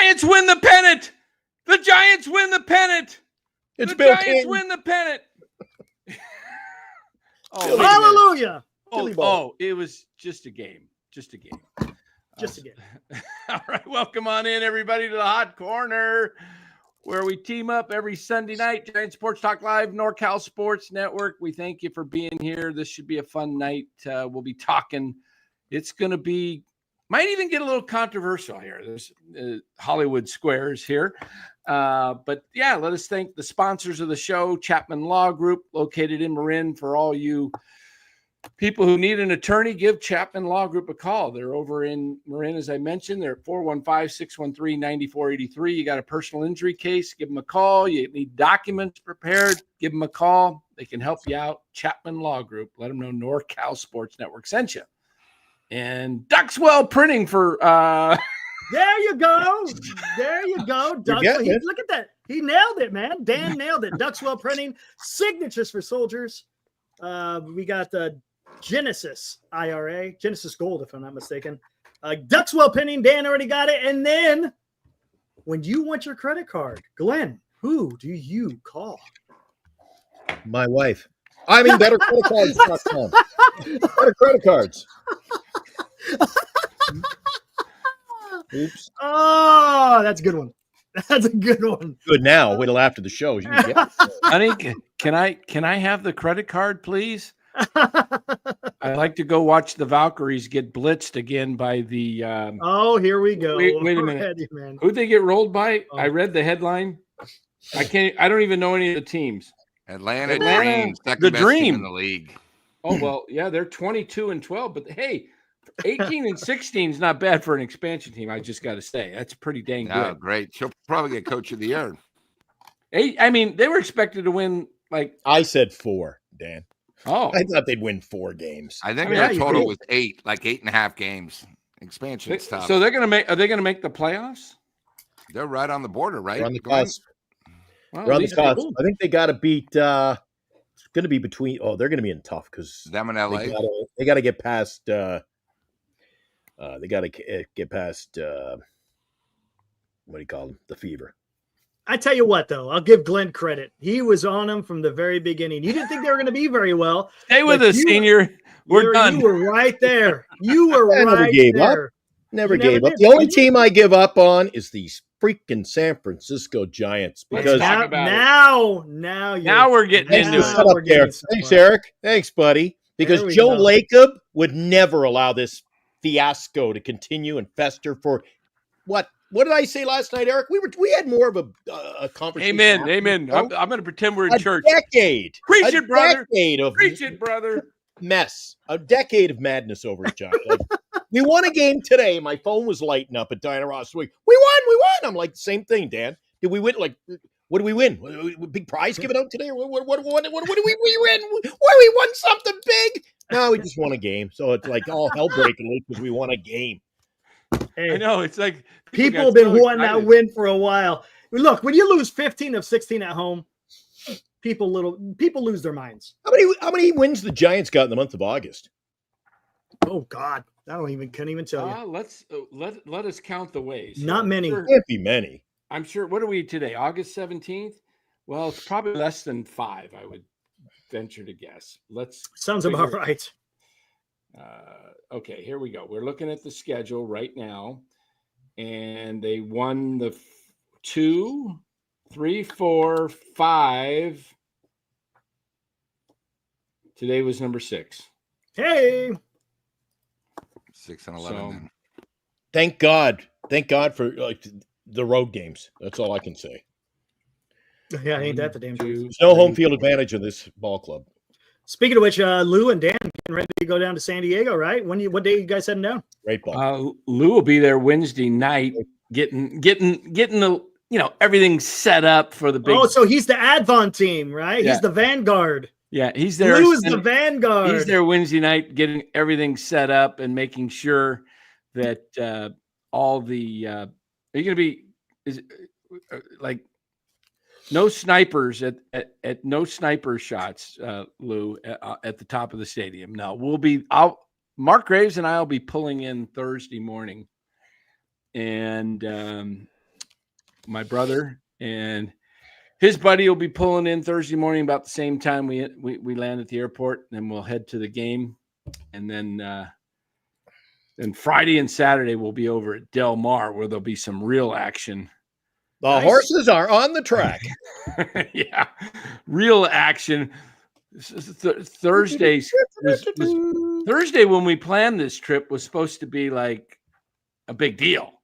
Giants win the pennant. The Giants win the pennant. It's the Bill Giants King. win the pennant. Hallelujah. It was just a game. Just a game. All right. Welcome on in, everybody, to the Hot Corner, where we team up every Sunday night. Giant Sports Talk Live, NorCal Sports Network. We thank you for being here. This should be a fun night. We'll be talking. It's going to be, might even get a little controversial here. There's Hollywood squares here. But yeah, let us thank the sponsors of the show, Chapman Law Group, located in Marin. For all you people who need an attorney, give Chapman Law Group a call. They're over in Marin, as I mentioned. They're at 415-613-9483. You got a personal injury case, give them a call. You need documents prepared, give them a call. They can help you out. Chapman Law Group. Let them know NorCal Sports Network sent you. And Duxwell Printing for There you go. Duxwell. Look at that. He nailed it, man. Dan nailed it. Duxwell Printing, signatures for soldiers. We got Genesis IRA, Genesis Gold, if I'm not mistaken. Duxwell Printing, Dan already got it. And then when you want your credit card, Glenn, who do you call? My wife. I mean, bettercreditcards.com. Better credit cards. Oops. Oh, that's a good one. That's a good one. Good now. Wait till after the show. Honey, can I have the credit card, please? I'd like to go watch the Valkyries get blitzed again by the. Here we go. Wait a minute. Who'd they get rolled by? Oh. I read the headline. I don't even know any of the teams. Atlanta Dreams, the Dream in the league. Oh well, yeah, they're 22-12, but hey. 18-16 is not bad for an expansion team. I just got to say that's pretty dang good. Great. She'll probably get Coach of the Year. I mean, they were expected to win. Like I said 4, Dan. Oh, I thought they'd win 4 games. I think their total was 8, like 8.5 games. Expansion stuff. So they're gonna make. Are they gonna make the playoffs? They're right on the border, right? They're on the cusp. Well, I think they got to beat. It's going to be between. Oh, they're going to be in tough because them in LA. They got to get past. They got to get past, what do you call them? The Fever. I tell you what, though, I'll give Glenn credit. He was on them from the very beginning. You didn't think they were going to be very well. Stay with us, senior. We're done. You were right there. You were right never gave there. Up. Never gave up. The only team I give up on is these freaking San Francisco Giants. Because now we're getting into it. Thanks, Eric. Thanks, buddy. Because Joe Lacob would never allow this fiasco to continue and fester for what did I say last night, Eric? We had more of a conversation. Amen. I'm going to pretend we're in church. Decade. Preach it, brother. Preach it, brother. Mess. A decade of madness over at Giants. We won a game today. My phone was lighting up at Diana Ross. We won. I'm like, same thing, Dan. Did we win? Like, what do we win? Big prize given out today? Or what do we win? We won something big. No, we just won a game. So it's like all hell breaking loose because we won a game. Hey, I know. It's like people have been wanting that win for a while. Look, when you lose 15 of 16 at home, people lose their minds. How many wins the Giants got in the month of August? Oh God, couldn't even tell you. Let us count the ways. Not many. There can't be many. I'm sure. What are we today? August 17th? Well, it's probably less than 5. I would venture to guess. Sounds about right. Okay, here we go. We're looking at the schedule right now, and they won the 2, 3, 4, 5. Today was number 6. Hey, 6 and 11. Thank God for the road games. That's all I can say. Yeah, ain't that the damn truth? There's no home field advantage in this ball club. Speaking of which, Lou and Dan getting ready to go down to San Diego, right? What day are you guys heading down? Great ball. Lou will be there Wednesday night, getting the everything set up for the big. Oh, so he's the Advon team, right? Yeah. He's the Vanguard. Yeah, he's there. Lou is the Vanguard. He's there Wednesday night, getting everything set up and making sure that all the. Are you going to be? Like no snipers at no sniper shots, Lou, at the top of the stadium. No, Mark Graves and I will be pulling in Thursday morning, and my brother, and his buddy will be pulling in Thursday morning about the same time we land at the airport. And we'll head to the game, and then Friday and Saturday we'll be over at Del Mar, where there'll be some real action. The horses are on the track. Yeah, real action. Thursday when we planned this trip was supposed to be like a big deal,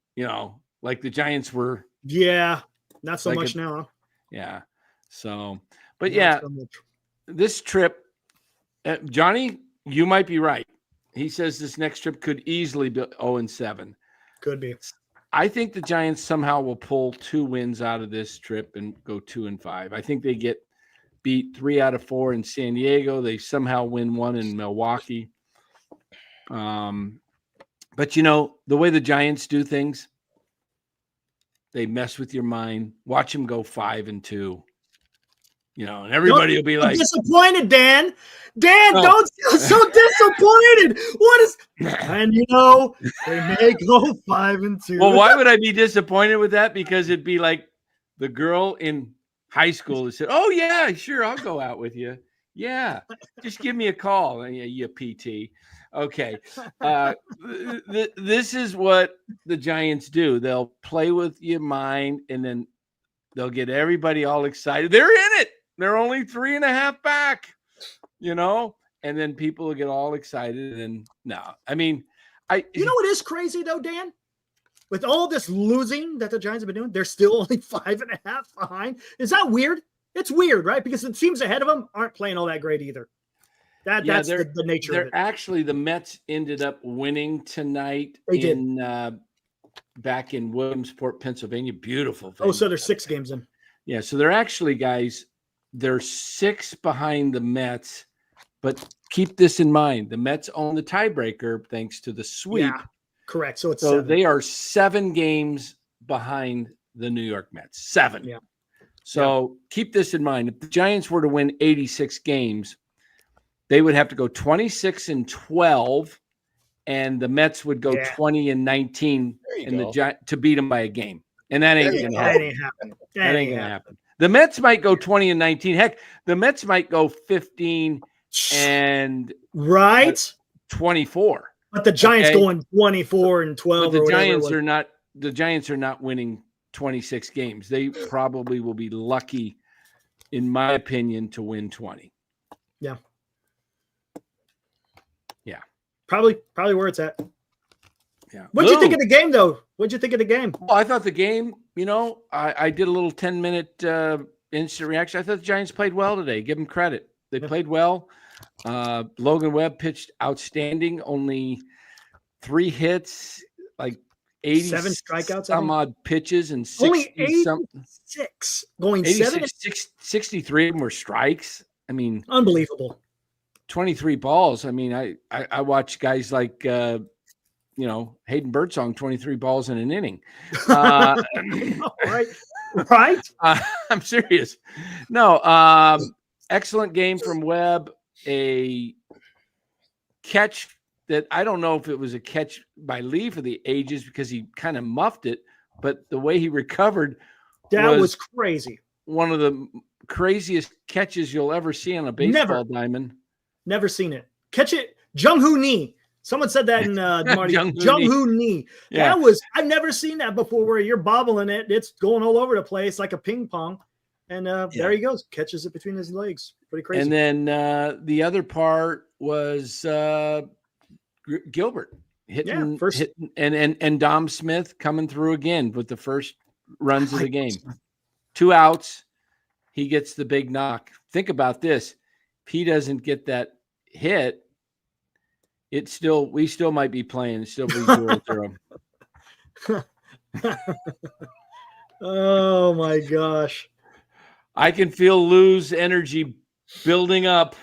like the Giants were. Yeah, not so much now. Yeah. So, but not so this trip, Johnny, you might be right. He says this next trip could easily be 0-7. Could be. I think the Giants somehow will pull 2 wins out of this trip and go 2-5. I think they get beat 3 out of 4 in San Diego. They somehow win 1 in Milwaukee. But the way the Giants do things, they mess with your mind. Watch them go 5-2. And everybody will be like, disappointed, Dan. Don't feel so disappointed. What is? And they may go 5-2. Well, why would I be disappointed with that? Because it'd be like the girl in high school that said, "Oh yeah, sure, I'll go out with you. Yeah, just give me a call." Yeah, you PT. Okay. This is what the Giants do. They'll play with your mind, and then they'll get everybody all excited. They're in it. They're only 3.5 back, and then people will get all excited. And no, I mean, what is crazy though, Dan? With all this losing that the Giants have been doing, they're still only 5.5 behind. Is that weird? It's weird, right? Because the teams ahead of them aren't playing all that great either. That's the nature of it. Actually, the Mets ended up winning tonight back in Williamsport, Pennsylvania. Beautiful. Oh, so there's 6 games in. Yeah, so they're actually, guys, they're 6 behind the Mets. But keep this in mind. The Mets own the tiebreaker thanks to the sweep. Yeah, correct. So it's 7. They are 7 games behind the New York Mets. 7. Yeah. So keep this in mind. If the Giants were to win 86 games, they would have to go 26-12, and the Mets would go 20-19 to beat them by a game. And that ain't going to happen. That ain't going to happen. The Mets might go 20-19. Heck, the Mets might go 15 and 24. But the Giants going 24-12. But the Giants are not winning 26 games. They probably will be lucky, in my opinion, to win 20. Yeah. Yeah. Probably where it's at. Yeah. What'd you think of the game, though? What'd you think of the game? Well, I thought the game, I did a little 10-minute instant reaction. I thought the Giants played well today. Give them credit. They played well. Logan Webb pitched outstanding. Only 3 hits, like 87 strikeouts, some odd pitches, and 60 only 86 going 63 of them were strikes. I mean, unbelievable. 23 balls. I mean, I watch guys like Hayden Birdsong, 23 balls in an inning. Right. I'm serious. No, excellent game from Webb. A catch that I don't know if it was a catch by Lee for the ages because he kind of muffed it, but the way he recovered was crazy. One of the craziest catches you'll ever see on a baseball diamond. Never seen it. Catch it. Jung-Hoo Lee. Someone said that in Marty. Jung-Hoo Lee. Yeah. I've never seen that before where you're bobbling it. It's going all over the place like a ping pong. And there he goes. Catches it between his legs. Pretty crazy. And then the other part was Gilbert hitting, and Dom Smith coming through again with the first runs of the game. 2 outs. He gets the big knock. Think about this. If he doesn't get that hit, we still might be playing. It still be 0-0. Oh my gosh. I can feel Lou's energy building up.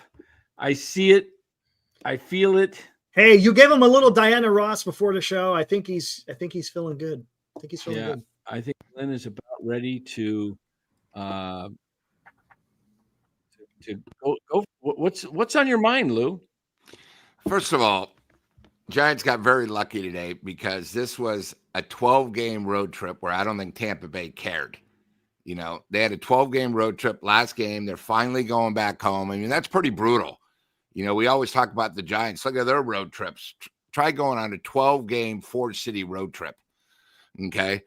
I see it. I feel it. Hey, you gave him a little Diana Ross before the show. I think he's feeling good. I think he's feeling good. I think Glenn is about ready to go. What's on your mind, Lou? First of all, Giants got very lucky today because this was a 12-game road trip where I don't think Tampa Bay cared. You know, they had a 12-game road trip last game. They're finally going back home. I mean, that's pretty brutal. You know, we always talk about the Giants. Look at their road trips. Try going on a 12-game four-city road trip. Okay.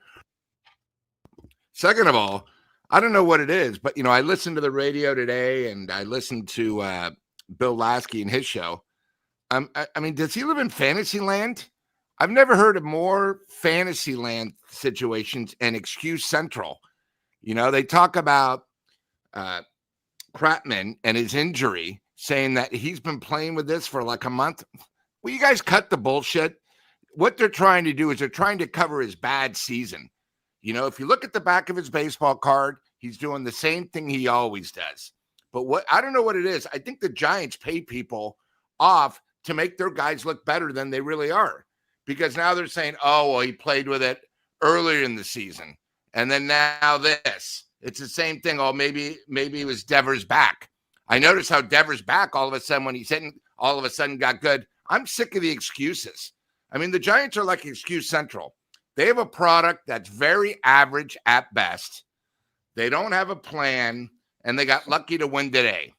Second of all, I don't know what it is, but, you know, I listened to the radio today and I listened to Bill Lasky and his show. I mean, does he live in fantasy land? I've never heard of more fantasy land situations and excuse central. You know, they talk about Chapman and his injury, saying that he's been playing with this for like a month. Will you guys cut the bullshit? What they're trying to do is they're trying to cover his bad season. You know, if you look at the back of his baseball card, he's doing the same thing he always does. But what I don't know what it is. I think the Giants pay people off to make their guys look better than they really are. Because now they're saying, oh, well, he played with it earlier in the season. And then now this. It's the same thing. Oh, maybe it was Devers back. I noticed how Devers back all of a sudden when he's hitting, all of a sudden got good. I'm sick of the excuses. I mean, the Giants are like excuse central. They have a product that's very average at best. They don't have a plan, and they got lucky to win today.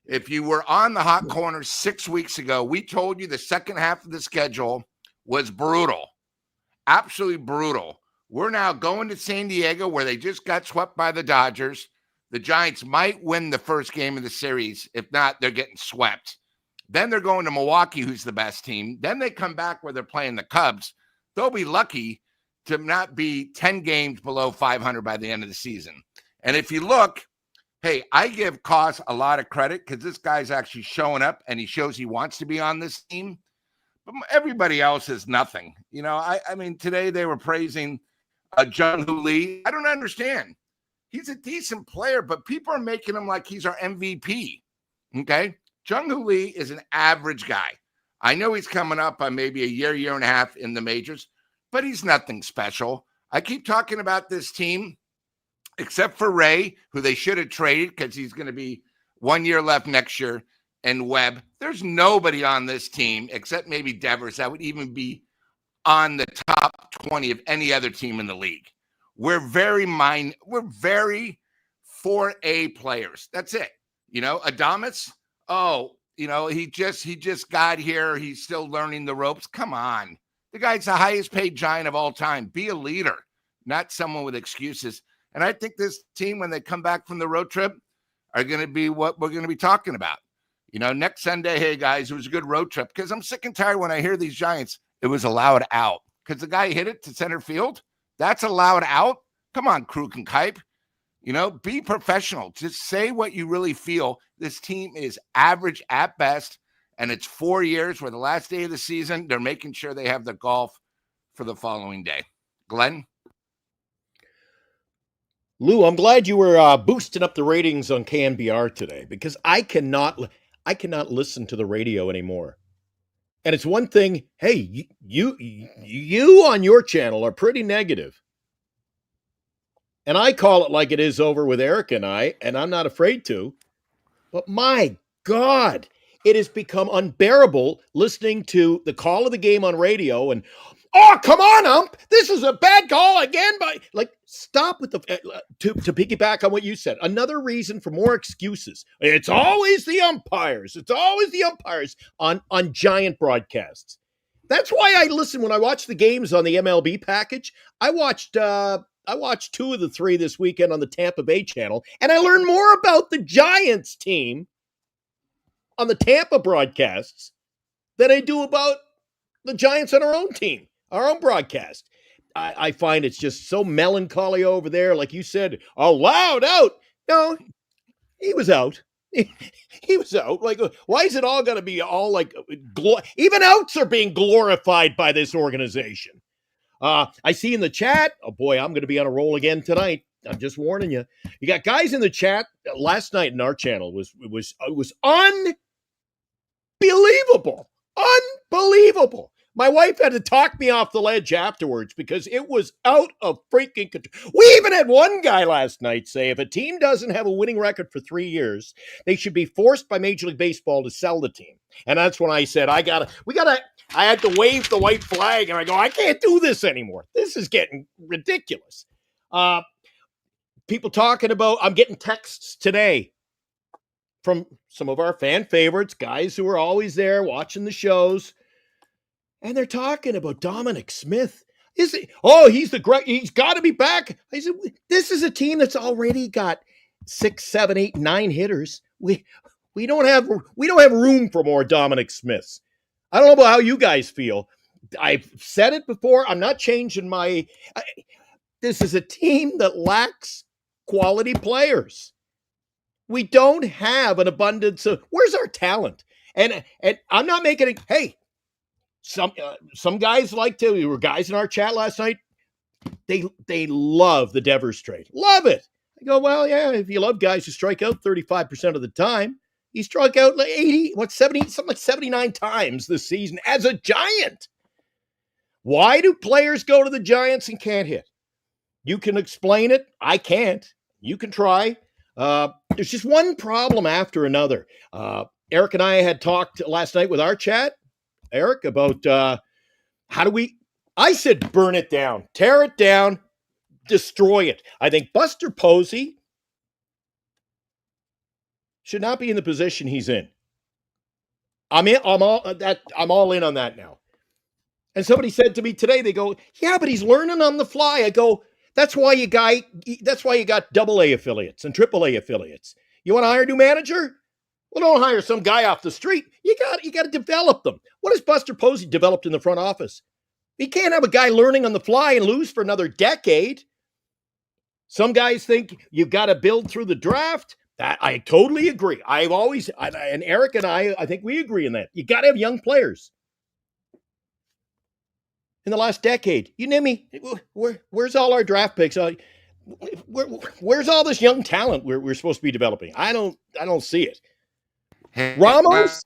If you were on the hot corner 6 weeks ago, we told you the second half of the schedule was brutal, absolutely brutal. We're now going to San Diego where they just got swept by the Dodgers. The Giants might win the first game of the series. If not, they're getting swept. Then they're going to Milwaukee, who's the best team. Then they come back where they're playing the Cubs. They'll be lucky to not be 10 games below 500 by the end of the season. And if you look, hey, I give Koss a lot of credit because this guy's actually showing up and he shows he wants to be on this team. But everybody else is nothing. You know, I mean, today they were praising Jung-Hoo Lee. I don't understand. He's a decent player, but people are making him like he's our MVP. Okay? Jung-Hoo Lee is an average guy. I know he's coming up on maybe a year and a half in the majors, but he's nothing special. I keep talking about this team, except for Ray, who they should have traded because he's going to be 1 year left next year, and Webb. There's nobody on this team, except maybe Devers, that would even be on the top 20 of any other team in the league. We're very 4A players. That's it. You know, Adames, you know, he just got here. He's still learning the ropes. Come on. The guy's the highest paid Giant of all time. Be a leader, not someone with excuses. And I think this team, when they come back from the road trip, are going to be what we're going to be talking about. You know, next Sunday, hey, guys, it was a good road trip. Because I'm sick and tired when I hear these Giants, it was allowed out. Because the guy hit it to center field. That's allowed out. Come on, Krug and Kipe. You know, be professional. Just say what you really feel. This team is average at best. And it's 4 years where the last day of the season, they're making sure they have the golf for the following day. Glenn? Lou, I'm glad you were boosting up the ratings on KNBR today because I cannot listen to the radio anymore. And it's one thing, hey, you on your channel are pretty negative. And I call it like it is over with Eric and I'm not afraid to. But my God, it has become unbearable listening to the call of the game on radio and, oh, come on, ump. This is a bad call again. Stop with to piggyback on what you said. Another reason for more excuses. It's always the umpires. It's always the umpires on Giant broadcasts. That's why I listen when I watch the games on the MLB package. I watched 2 of the 3 this weekend on the Tampa Bay channel, and I learned more about the Giants team on the Tampa broadcasts than I do about the Giants on our own team, our own broadcast. I find it's just so melancholy over there. Like you said, allowed out. No, he was out. He was out. Like, why is it all going to be all like, even outs are being glorified by this organization. I see in the chat, oh boy, I'm going to be on a roll again tonight. I'm just warning you. You got guys in the chat last night in our channel. It was unbelievable. Unbelievable. My wife had to talk me off the ledge afterwards because it was out of freaking control. We even had one guy last night say if a team doesn't have a winning record for 3 years, they should be forced by Major League Baseball to sell the team. And that's when I said, I had to wave the white flag and I go, I can't do this anymore. This is getting ridiculous. People talking about, I'm getting texts today from some of our fan favorites, guys who are always there watching the shows. And they're talking about Dominic Smith. Is it? Oh, he's the great. He's got to be back. I said, this is a team that's already got 6, 7, 8, 9 hitters. We don't have room for more Dominic Smiths. I don't know about how you guys feel. I've said it before. I'm not changing my. This is a team that lacks quality players. We don't have an abundance of. Where's our talent? And I'm not making it. Hey. Some guys like to. We were guys in our chat last night. They love the Devers trade. Love it. I go, well, yeah. If you love guys who strike out 35% of the time, he struck out like 70, something like 79 times this season as a Giant. Why do players go to the Giants and can't hit? You can explain it. I can't. You can try. There's just one problem after another. Eric and I had talked last night with our chat. Eric, about how do we, I said, burn it down, tear it down, destroy it. I think Buster Posey should not be in the position he's in. I'm all in on that now. And somebody said to me today, they go, yeah, but he's learning on the fly. I go, that's why you got AA affiliates and AAA affiliates. You want to hire a new manager? Well, don't hire some guy off the street. You got to develop them. What has Buster Posey developed in the front office? He can't have a guy learning on the fly and lose for another decade. Some guys think you've got to build through the draft. That I totally agree. And Eric and I think we agree in that. You got to have young players. In the last decade, you name me, where's all our draft picks? Where's all this young talent we're supposed to be developing? I don't see it. Ramos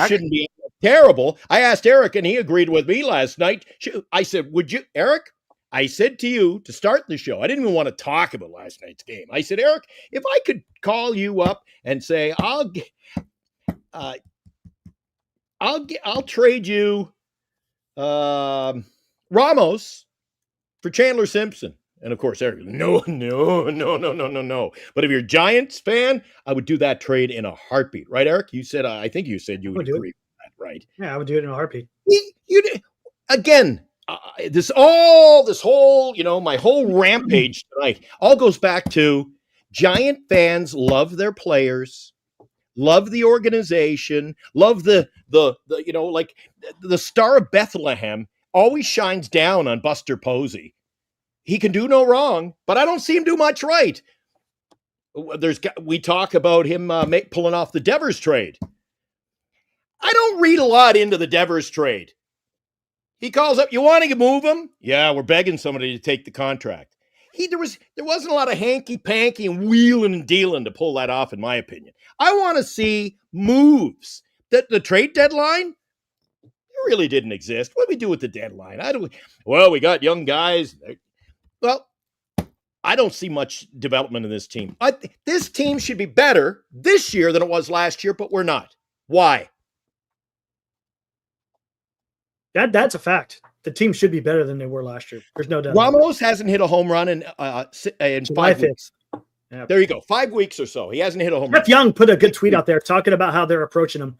shouldn't be terrible. I asked Eric, and he agreed with me last night. I said, would you, Eric? I said to you to start the show, I didn't even want to talk about last night's game. I said, Eric, if I could call you up and say, I'll trade you Ramos for Chandler Simpson. And of course, Eric, no. But if you're a Giants fan, I would do that trade in a heartbeat, right, Eric? You said, I think you said you would agree with that, right? Yeah, I would do it in a heartbeat. Again, this whole, my whole rampage tonight all goes back to Giant fans love their players, love the organization, love the Star of Bethlehem always shines down on Buster Posey. He can do no wrong, but I don't see him do much right. We talk about him pulling off the Devers trade. I don't read a lot into the Devers trade. He calls up, you want to move him? Yeah, we're begging somebody to take the contract. There wasn't a lot of hanky-panky and wheeling and dealing to pull that off, in my opinion. I want to see moves. The trade deadline, it really didn't exist. What do we do with the deadline? We got young guys. Well, I don't see much development in this team. This team should be better this year than it was last year, but we're not. Why? That's a fact. The team should be better than they were last year. There's no doubt. Ramos hasn't hit a home run in 5 weeks. Yep. There you go. 5 weeks or so. He hasn't hit a home run. Jeff Young put a good tweet out there talking about how they're approaching him.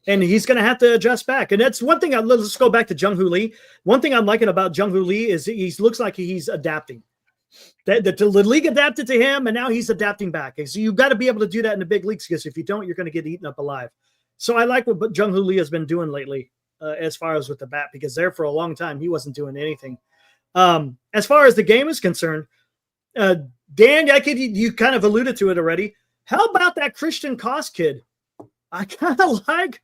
And he's going to have to adjust back. And that's one thing. Let's go back to Jung-Hoo Lee. One thing I'm liking about Jung-Hoo Lee is he looks like he's adapting. The league adapted to him, and now he's adapting back. So you've got to be able to do that in the big leagues, because if you don't, you're going to get eaten up alive. So I like what Jung-Hoo Lee has been doing lately as far as with the bat, because there for a long time he wasn't doing anything. As far as the game is concerned, Dan, you kind of alluded to it already. How about that Christian Koss kid? I kind of like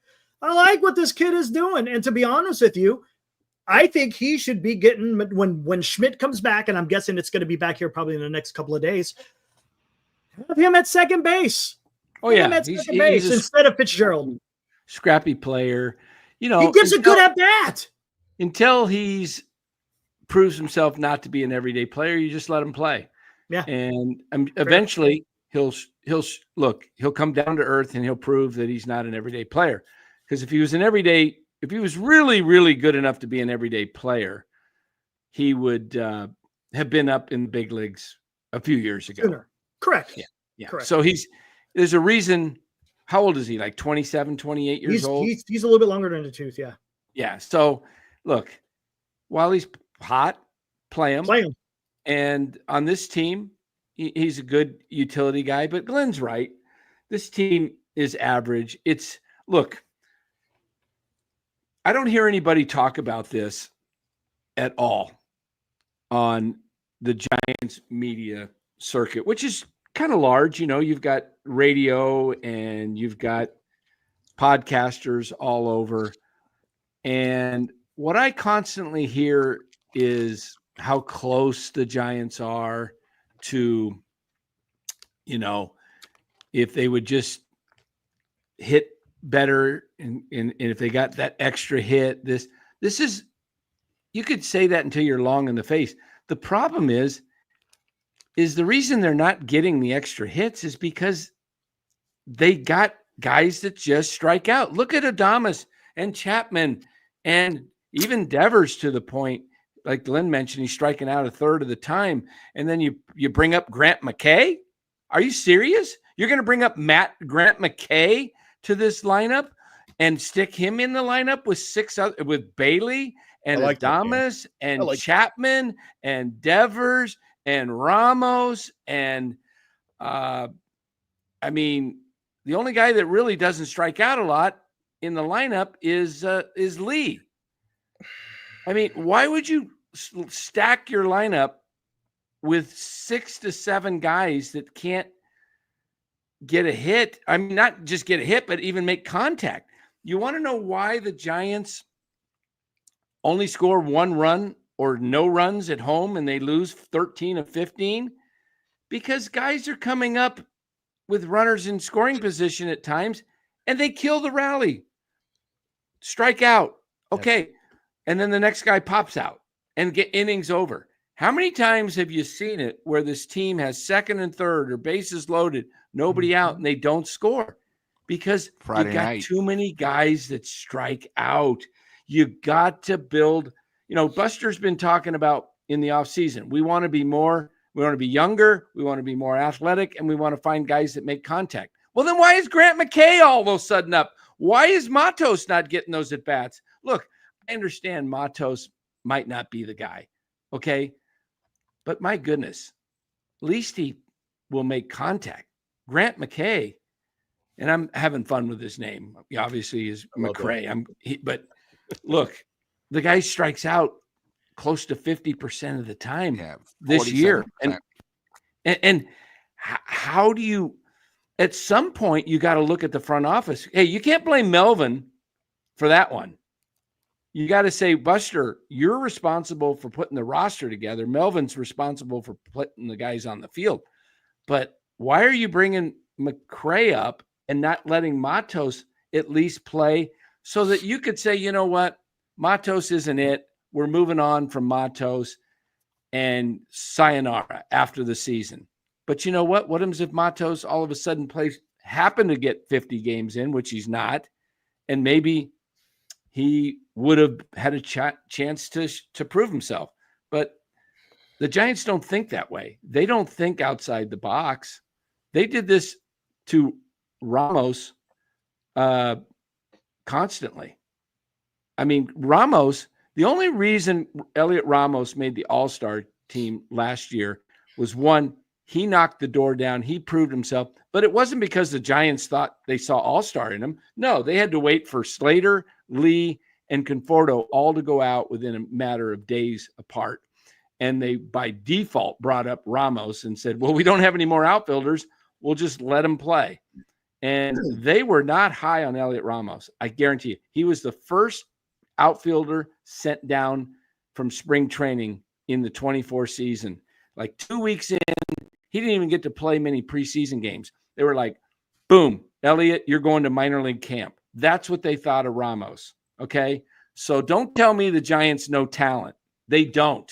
what this kid is doing. And to be honest with you, I think he should be getting, when Schmidt comes back, and I'm guessing it's going to be back here probably in the next couple of days, have him at second base. Oh, yeah. Him at second base instead of Fitzgerald. Scrappy player. He gives a good at bat. until he's proves himself not to be an everyday player, you just let him play. Yeah. And eventually he'll come down to earth and he'll prove that he's not an everyday player. Because if he was really, really good enough to be an everyday player, he would have been up in the big leagues a few years ago. Sooner. Correct. Yeah. Correct. So there's a reason. How old is he? Like 27, 28 years old? He's a little bit longer than the tooth. Yeah. Yeah. So look, while he's hot, play him. And on this team, he's a good utility guy, but Glenn's right. This team is average. I don't hear anybody talk about this at all on the Giants media circuit, which is kind of large. You've got radio and you've got podcasters all over. And what I constantly hear is how close the Giants are to, if they would just hit better and if they got that extra hit, this is, you could say that until you're long in the face. The problem is the reason they're not getting the extra hits is because they got guys that just strike out. Look at Adames and Chapman and even Devers, to the point, like Glenn mentioned, he's striking out a third of the time. And then you bring up Grant McKay. Are you serious? You're going to bring up Grant McKay to this lineup and stick him in the lineup with Bailey and Adames and Chapman and Devers and Ramos and the only guy that really doesn't strike out a lot in the lineup is Lee. I mean, why would you stack your lineup with 6 to 7 guys that can't get a hit? I mean, not just get a hit, but even make contact. You want to know why the Giants only score 1 run or no runs at home and they lose 13 of 15? Because guys are coming up with runners in scoring position at times and they kill the rally. Strike out. Okay. And then the next guy pops out and get innings over. How many times have you seen it where this team has second and third or bases loaded, nobody out, and they don't score? Because you got too many guys that strike out. You got to build, Buster's been talking about in the offseason. We want to be younger, we want to be more athletic, and we want to find guys that make contact. Well, then why is Grant McKay all of a sudden up? Why is Matos not getting those at-bats? Look, I understand Matos might not be the guy, okay? But my goodness, at least he will make contact. Grant McKay, and I'm having fun with his name. He obviously is McCray. But look, the guy strikes out close to 50% of the time this year. And how do you, at some point, you got to look at the front office. Hey, you can't blame Melvin for that one. You got to say, Buster, you're responsible for putting the roster together. Melvin's responsible for putting the guys on the field. But why are you bringing McCray up and not letting Matos at least play so that you could say, you know what, Matos isn't it. We're moving on from Matos and sayonara after the season. But you know what? What happens if Matos all of a sudden happen to get 50 games in, which he's not, and maybe he would have had a chance to prove himself. But the Giants don't think that way. They don't think outside the box. They did this to Ramos constantly. I mean, Ramos, the only reason Elliot Ramos made the All-Star team last year was, one, he knocked the door down. He proved himself. But it wasn't because the Giants thought they saw All-Star in him. No, they had to wait for Slater, Lee, and Conforto all to go out within a matter of days apart. And they, by default, brought up Ramos and said, well, we don't have any more outfielders. We'll just let him play. And they were not high on Elliot Ramos. I guarantee you. He was the first outfielder sent down from spring training in the 24 season. Like 2 weeks in, he didn't even get to play many preseason games. They were like, boom, Elliot, you're going to minor league camp. That's what they thought of Ramos. Okay. So don't tell me the Giants no talent. They don't.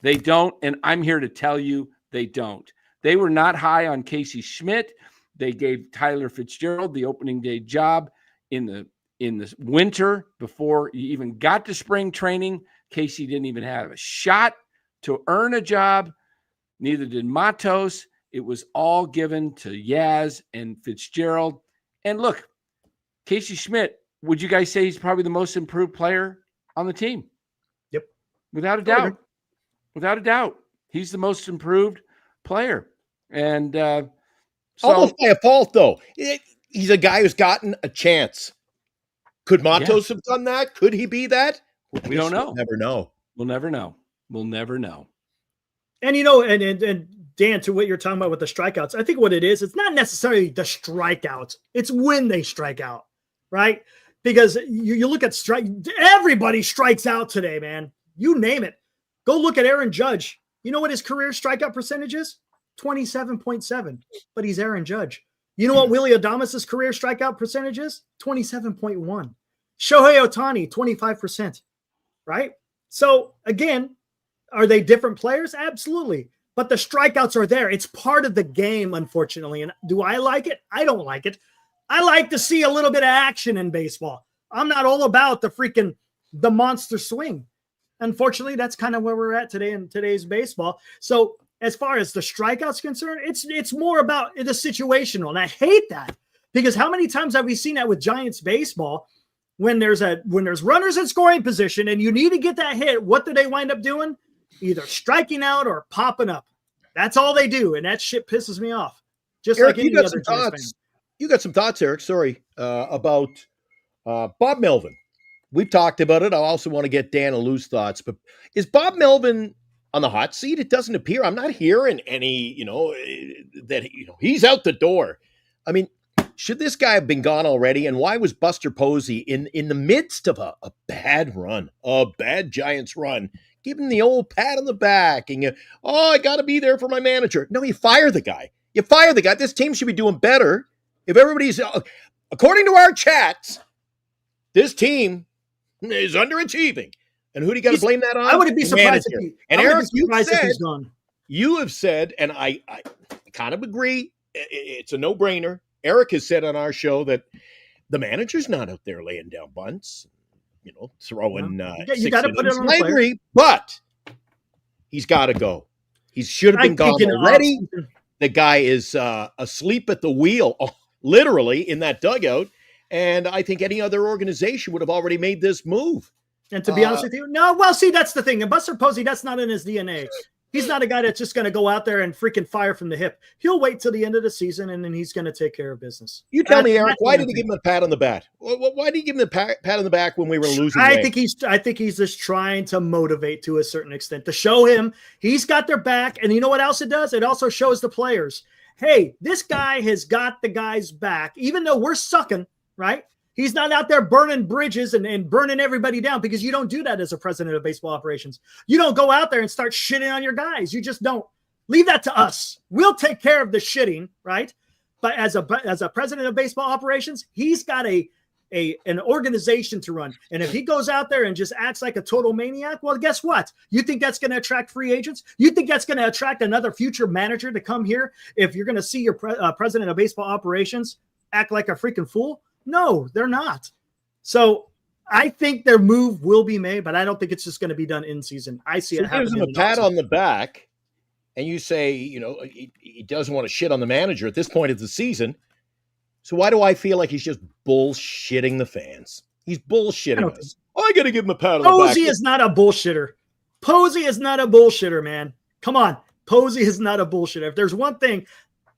They don't, and I'm here to tell you they don't. They were not high on Casey Schmidt. They gave Tyler Fitzgerald the opening day job in the winter before he even got to spring training. Casey didn't even have a shot to earn a job. Neither did Matos. It was all given to Yaz and Fitzgerald. And look, Casey Schmidt, would you guys say he's probably the most improved player on the team? Yep. Without a doubt. Without a doubt. He's the most improved player. And almost by a fault, though. He's a guy who's gotten a chance. Could Matos have done that? Could he be that? We don't know. We'll never know. We'll never know. We'll never know. And, you know, and Dan, to what you're talking about with the strikeouts, I think what it is, it's not necessarily the strikeouts. It's when they strike out, right? Because you look at everybody strikes out today, man. You name it. Go look at Aaron Judge. You know what his career strikeout percentage is? 27.7, but he's Aaron Judge. You know what Willie Adames' career strikeout percentage is? 27.1. Shohei Ohtani, 25%, right? So, again, are they different players? Absolutely. But the strikeouts are there. It's part of the game, unfortunately. And do I like it? I don't like it. I like to see a little bit of action in baseball. I'm not all about the monster swing. Unfortunately, that's kind of where we're at today in today's baseball. So as far as the strikeouts concerned, it's more about the situational. And I hate that because how many times have we seen that with Giants baseball when there's runners in scoring position and you need to get that hit? What do they wind up doing? Either striking out or popping up. That's all they do. And that shit pisses me off. Just Eric, like any other Giants fan. You got some thoughts, Eric, sorry, about Bob Melvin. We've talked about it. I also want to get Dan and Lou's thoughts, but is Bob Melvin on the hot seat? It doesn't appear. I'm not hearing any, that, he's out the door. I mean, should this guy have been gone already? And why was Buster Posey in the midst of a bad run, a bad Giants run, give him the old pat on the back and I got to be there for my manager. No, you fire the guy. You fire the guy. This team should be doing better. If everybody's, according to our chats, this team is underachieving. And who do you got to blame that on? I wouldn't be surprised if he, and Eric, he's gone. You have said, and I kind of agree, it's a no-brainer. Eric has said on our show that the manager's not out there laying down bunts, throwing you got to put it on the player. I agree, but he's got to go. He should have been gone already. The guy is asleep at the wheel, literally, in that dugout. And I think any other organization would have already made this move. And to be honest with you, no, well, see, that's the thing. And Buster Posey, that's not in his DNA. He's not a guy that's just going to go out there and freaking fire from the hip. He'll wait till the end of the season, and then he's going to take care of business. You tell me, Eric, why did he give him a pat on the back? Why did he give him a pat on the back when we were losing? I think he's just trying to motivate to a certain extent, to show him he's got their back. And you know what else it does? It also shows the players, hey, this guy has got the guy's back, even though we're sucking, right? He's not out there burning bridges and burning everybody down, because you don't do that as a president of baseball operations. You don't go out there and start shitting on your guys. You just don't. Leave that to us. We'll take care of the shitting, right? But as a president of baseball operations, he's got an organization to run. And if he goes out there and just acts like a total maniac, well, guess what? You think that's going to attract free agents? You think that's going to attract another future manager to come here if you're going to see your president of baseball operations act like a freaking fool? No, they're not. So I think their move will be made, but I don't think it's just going to be done in season. I see it happening. Gives him a pat on the back, and you say, he doesn't want to shit on the manager at this point of the season. So why do I feel like he's just bullshitting the fans? He's bullshitting us. I got to give him a pat on the back. Posey is not a bullshitter. Posey is not a bullshitter, man. Come on. Posey is not a bullshitter. If there's one thing,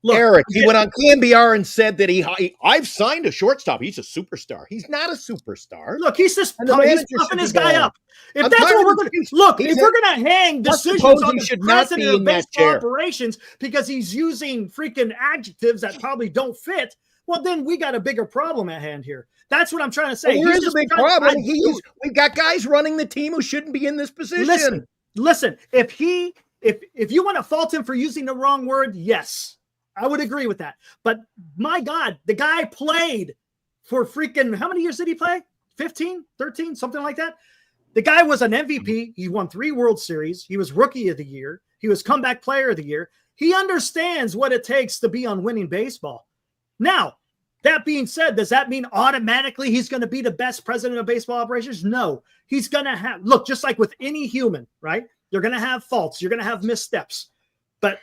look, Eric, he went on KNBR and said that I've signed a shortstop. He's a superstar. He's not a superstar. Look, he's just puffing his guy up. If that's what we're going to look, if we're going to hang decisions on the president of baseball operations because he's using freaking adjectives that probably don't fit, well, then we got a bigger problem at hand here. That's what I'm trying to say. Well, there is a big problem. We've got guys running the team who shouldn't be in this position. Listen. If you want to fault him for using the wrong word, yes, I would agree with that. But my God, the guy played for freaking, how many years did he play? 15, 13, something like that. The guy was an MVP. He won 3 World Series. He was Rookie of the Year. He was Comeback Player of the Year. He understands what it takes to be on winning baseball. Now, that being said, does that mean automatically he's going to be the best president of baseball operations? No. He's going to have, look, just like with any human, right? You're going to have faults. You're going to have missteps. But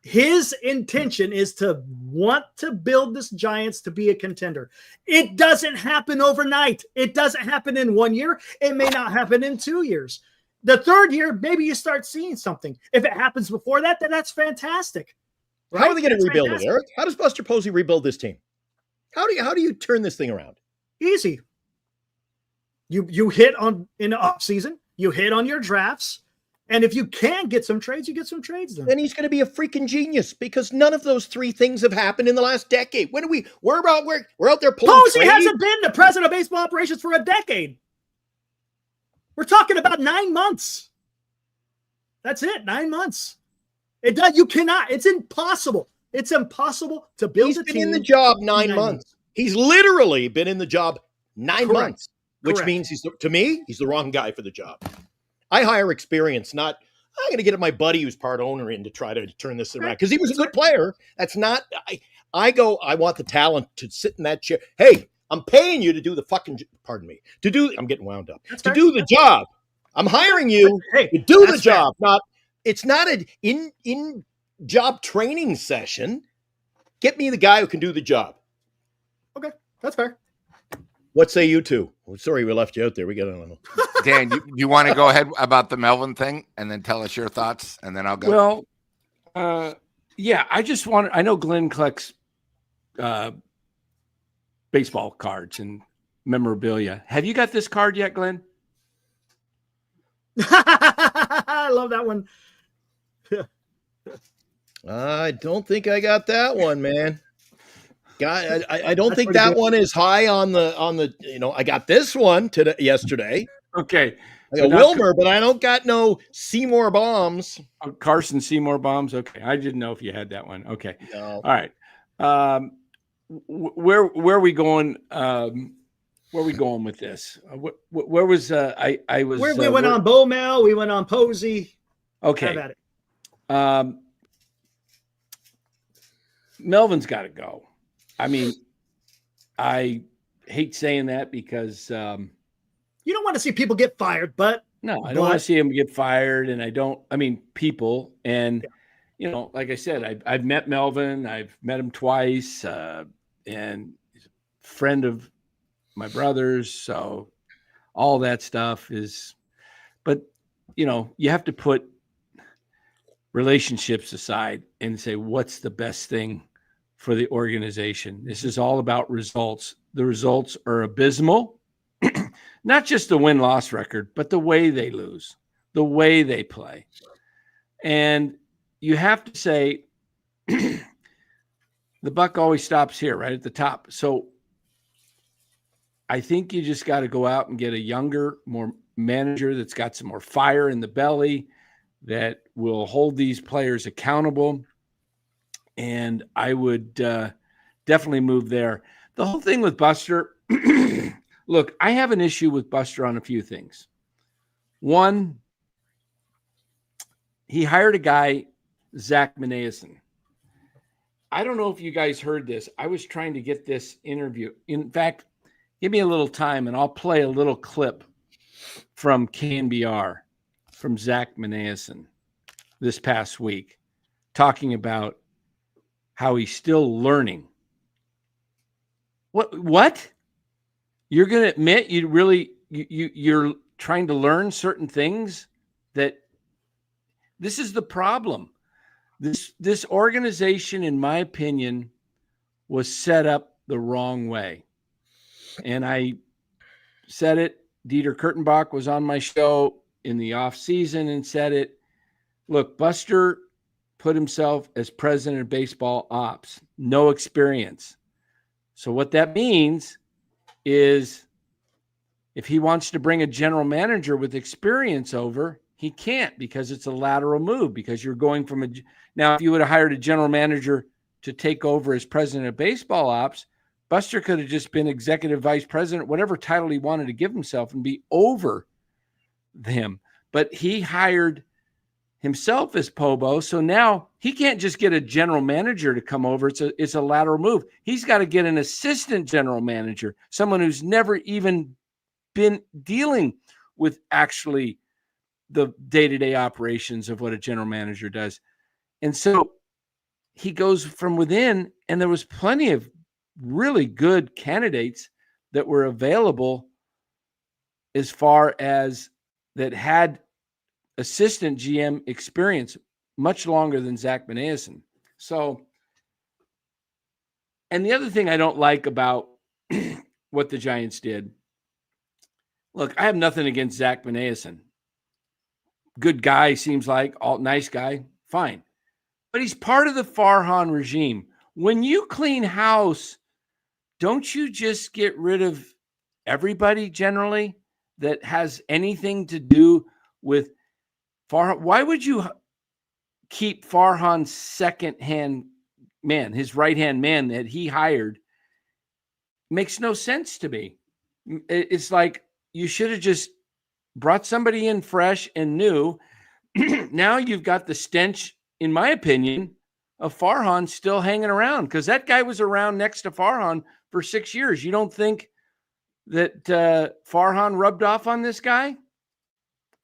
his intention is to want to build this Giants to be a contender. It doesn't happen overnight. It doesn't happen in 1 year. It may not happen in 2 years. The 3rd year, maybe you start seeing something. If it happens before that, then that's fantastic. Right? How are they going to rebuild it, Eric? How does Buster Posey rebuild this team? How do you turn this thing around? Easy. You hit on in the offseason. You hit on your drafts. And if you can get some trades, you get some trades then. Then he's going to be a freaking genius because none of those 3 things have happened in the last decade. We're out there pulling Posey hasn't been the president of baseball operations for a decade. We're talking about 9 months. That's it, 9 months. You cannot. It's impossible. It's impossible to build a team. He's been in the job 9 months. He's literally been in the job 9 months, which means to me, he's the wrong guy for the job. I hire experience, I'm going to get my buddy who's part owner in to try to turn this around because he was a good player. That's not, I want the talent to sit in that chair. Hey, I'm paying you to do the fucking, I'm getting wound up, to do the job. I'm hiring you to do the job. It's not an in-job training session. Get me the guy who can do the job. Okay, that's fair. What say you two? Sorry, we left you out there. We got on. Dan, you want to go ahead about the Melvin thing and then tell us your thoughts, and then I'll go. Well, yeah, I know Glenn collects baseball cards and memorabilia. Have you got this card yet, Glenn? I love that one. I don't think I got that one, man. I don't think that one is high on the. I got this one yesterday. Okay, I got Wilmer, but I don't got no Seymour bombs. Carson Seymour bombs. Okay, I didn't know if you had that one. Okay, no. All right. Where are we going? Where are we going with this? Where was I was? We went on Bowmel. We went on Posey. Okay. Melvin's got to go. I mean, I hate saying that because you don't want to see people get fired, but no, I don't want to see them get fired. And people. And, like I said, I've met Melvin. I've met him twice. And he's a friend of my brother's. So all that stuff but you have to put relationships aside and say, what's the best thing for the organization? This is all about results. The results are abysmal, not just the win-loss record, but the way they lose, the way they play. And you have to say, the buck always stops here, right at the top. So I think you just got to go out and get a younger, more manager that's got some more fire in the belly that will hold these players accountable. And I would definitely move there. The whole thing with Buster, look, I have an issue with Buster on a few things. One, he hired a guy, Zach Menaeson. I don't know if you guys heard this. I was trying to get this interview. In fact, give me a little time and I'll play a little clip from KNBR from Zach Menaeson this past week talking about how he's still learning. What? You're going to admit you're trying to learn certain things? That this is the problem. This organization, in my opinion, was set up the wrong way. And I said it. Dieter Kurtenbach was on my show in the off season and said it. Look, Buster put himself as president of baseball ops, no experience. So what that means is if he wants to bring a general manager with experience over, he can't because it's a lateral move because you're going now, if you would have hired a general manager to take over as president of baseball ops, Buster could have just been executive vice president, whatever title he wanted to give himself, and be over him. But he hired himself as Pobo. So now he can't just get a general manager to come over. It's a lateral move. He's got to get an assistant general manager, someone who's never even been dealing with actually the day-to-day operations of what a general manager does. And so he goes from within, and there was plenty of really good candidates that were available as far as that had assistant GM experience much longer than Zach Benayasin. So, and the other thing I don't like about what the Giants did, look, I have nothing against Zach Benayasin. Good guy, seems like, nice guy, fine. But he's part of the Farhan regime. When you clean house, don't you just get rid of everybody generally that has anything to do with Farhan? Why would you keep Farhan's second-hand man, his right-hand man that he hired? Makes no sense to me. It's like you should have just brought somebody in fresh and new. Now you've got the stench, in my opinion, of Farhan still hanging around, because that guy was around next to Farhan for 6 years. You don't think that Farhan rubbed off on this guy?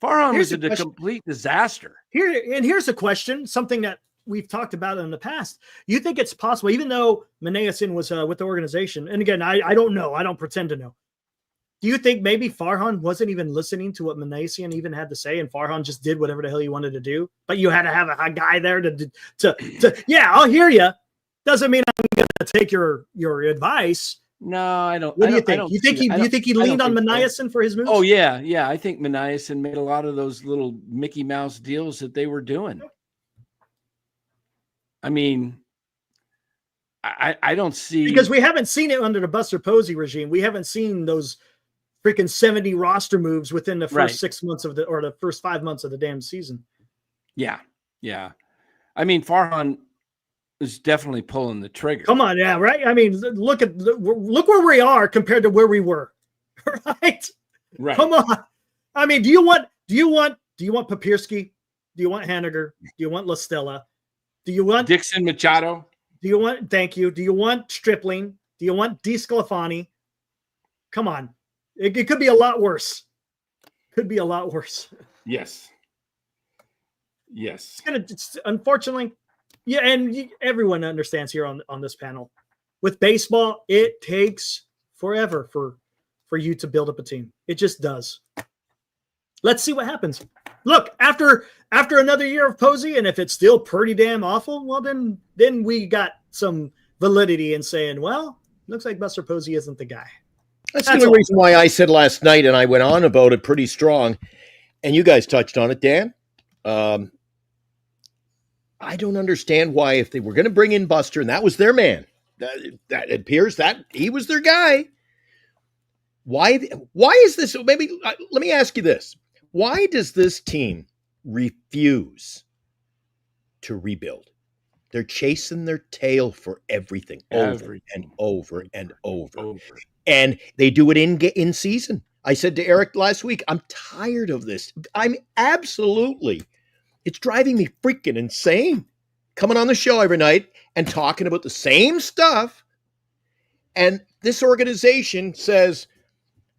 Farhan was a complete disaster. Here's a question, something that we've talked about in the past. You think it's possible, even though Benayasin was with the organization, and again, I don't know, I don't pretend to know. Do you think maybe Farhan wasn't even listening to what Benayasin even had to say, and Farhan just did whatever the hell he wanted to do? But you had to have a guy there to yeah, I'll hear you. Doesn't mean I'm going to take your advice. No, I don't. What do you think? You think he leaned on Benayasin for his moves? Oh yeah. I think Benayasin made a lot of those little Mickey Mouse deals that they were doing. I mean, I don't see, because we haven't seen it under the Buster Posey regime. We haven't seen those freaking 70 roster moves within the first 6 months of the first 5 months of the damn season. Yeah. I mean, Farhan is definitely pulling the trigger. Come on, yeah, right. I mean, look where we are compared to where we were, right? Right. Come on. I mean, do you want Papirski? Do you want Haniger? Do you want La Stella? Do you want Dixon Machado? Thank you. Do you want Stripling? Do you want DeSclafani? Come on. It could be a lot worse. Could be a lot worse. Yes. It's unfortunately, yeah, and everyone understands here on this panel. With baseball, it takes forever for you to build up a team. It just does. Let's see what happens. Look, after another year of Posey, and if it's still pretty damn awful, well, then we got some validity in saying, well, looks like Buster Posey isn't the guy. That's the only reason why I said last night, and I went on about it pretty strong, and you guys touched on it, Dan. I don't understand why, if they were going to bring in Buster, and that was their man, that it appears that he was their guy. Why is this? Maybe let me ask you this. Why does this team refuse to rebuild? They're chasing their tail for everything over and over and over. And they do it in season. I said to Eric last week, I'm tired of this. It's driving me freaking insane. Coming on the show every night and talking about the same stuff. And this organization says,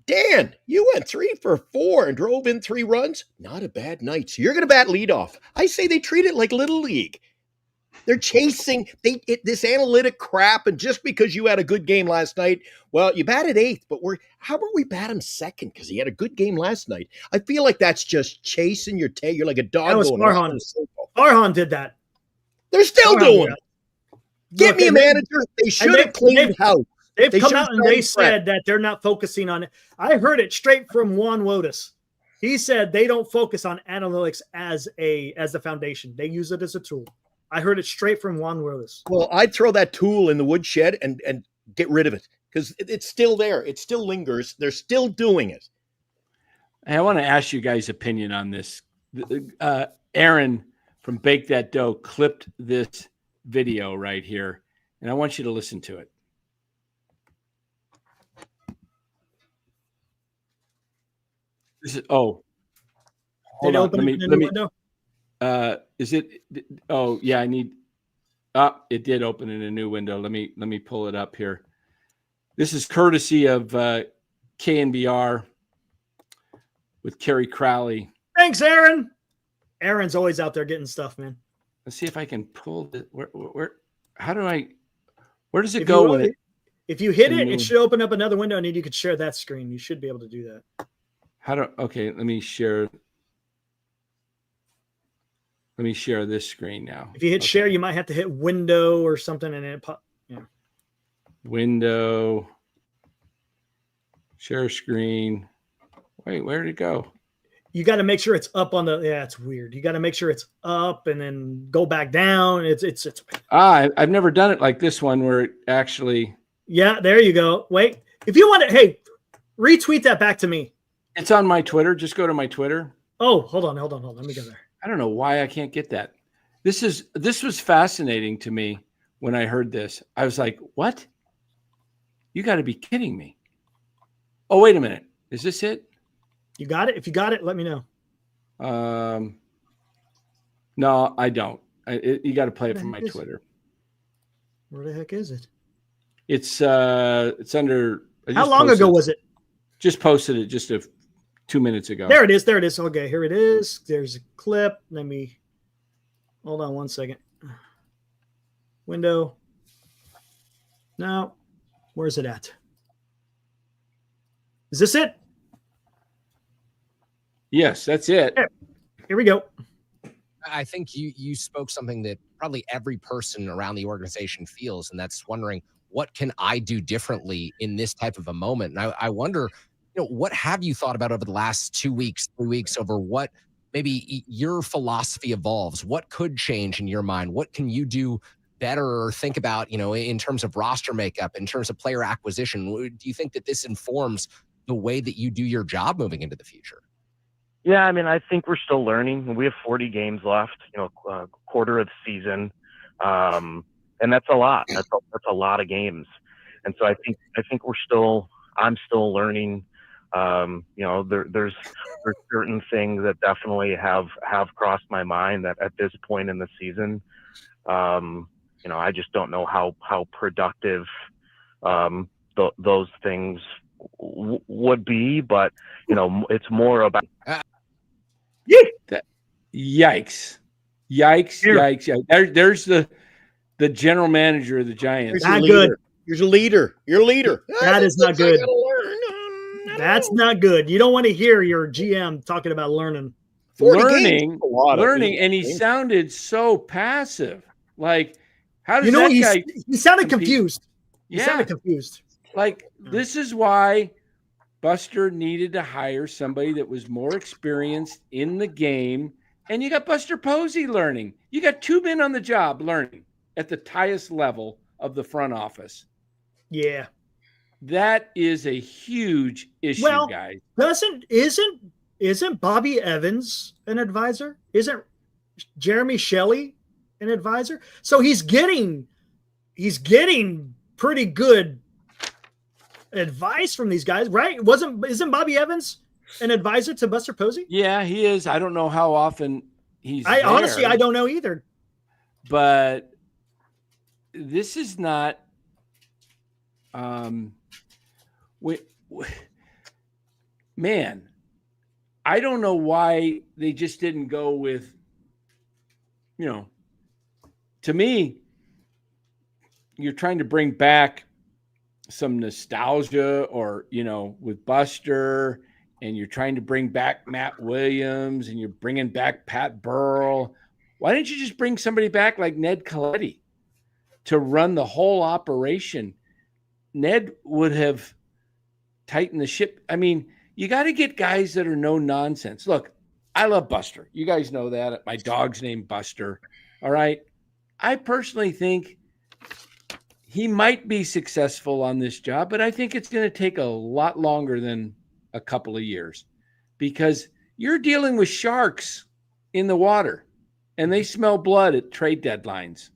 Dan, you went 3 for 4 and drove in 3 runs. Not a bad night. So you're going to bat leadoff. I say they treat it like Little League. They're chasing this analytic crap, and just because you had a good game last night, well, you batted 8th, but how about we bat him 2nd because he had a good game last night? I feel like that's just chasing your tail. You're like a dog. That was Farhan. Farhan did that. They're still doing it. Get me a manager. They should have cleaned house. They've come out and they said that they're not focusing on it. I heard it straight from Juan Wotus. He said they don't focus on analytics as the foundation. They use it as a tool. I heard it straight from Juan Wotus. Well, I'd throw that tool in the woodshed and get rid of it because it's still there. It still lingers. They're still doing it. Hey, I want to ask you guys' opinion on this. Aaron from Bake That Dough clipped this video right here, and I want you to listen to it. This is, oh, Did hold it on. open in a new window? Is it? Oh, yeah. I need. It did open in a new window. Let me pull it up here. This is courtesy of KNBR with Kerry Crowley. Thanks, Aaron. Aaron's always out there getting stuff, man. Let's see if I can pull it. Where? How do I? Where does it go when it? If you hit it, it should open up another window, and then you could share that screen. You should be able to do that. Okay, let me share. Let me share this screen now. If you hit share, you might have to hit window or something, and it pop. Yeah. Window. Share screen. Wait, where did it go? You got to make sure it's up on the. Yeah, it's weird. You got to make sure it's up and then go back down. It's. I've never done it like this one where it actually. Yeah, there you go. Wait, if you want to, hey, retweet that back to me. It's on my Twitter. Just go to my Twitter. Oh, hold on. Let me go there. I don't know why I can't get that. This was fascinating to me when I heard this. I was like, what? You got to be kidding me. Oh, wait a minute. Is this it? You got it? If you got it, let me know. No, I don't. You got to play it from my Twitter. Where the heck is it? It's under. How long ago was it? Just posted it just 2 minutes ago. There it is. Okay, here it is. There's a clip. Let me hold on 1 second. Window. Now, where's it at? Is this it? Yes, that's it. Here we go. I think you spoke something that probably every person around the organization feels, and that's wondering, what can I do differently in this type of a moment? And I wonder, what have you thought about over the last 2 weeks, 3 weeks, over what maybe your philosophy evolves? What could change in your mind? What can you do better or think about, in terms of roster makeup, in terms of player acquisition? Do you think that this informs the way that you do your job moving into the future? Yeah, I mean, I think we're still learning. We have 40 games left, quarter of the season. And that's a lot. That's a lot of games. And so I think I'm still learning. There's certain things that definitely have crossed my mind that at this point in the season, I just don't know how productive those things would be. But it's more about. Yikes! There's the general manager of the Giants. Not good. You're a leader. You're a leader. That is not good. That's not good. You don't want to hear your GM talking about learning. Learning, and he sounded so passive. Like, how does that guy? He sounded confused. He sounded confused. Like, this is why Buster needed to hire somebody that was more experienced in the game. And you got Buster Posey learning. You got 2 men on the job learning at the highest level of the front office. Yeah. That is a huge issue, guys. Isn't Bobby Evans an advisor? Isn't Jeremy Shelley an advisor? So he's getting pretty good advice from these guys, right? Isn't Bobby Evans an advisor to Buster Posey? Yeah, he is. I don't know how often he's there, honestly, I don't know either. But this is not man, I don't know why they just didn't go with, to me, you're trying to bring back some nostalgia or, with Buster, and you're trying to bring back Matt Williams, and you're bringing back Pat Burrell. Why didn't you just bring somebody back like Ned Colletti to run the whole operation? Ned would have tightened the ship. I mean, you got to get guys that are no nonsense. Look, I love Buster. You guys know that. My dog's named Buster. All right. I personally think he might be successful on this job, but I think it's going to take a lot longer than a couple of years, because you're dealing with sharks in the water and they smell blood at trade deadlines.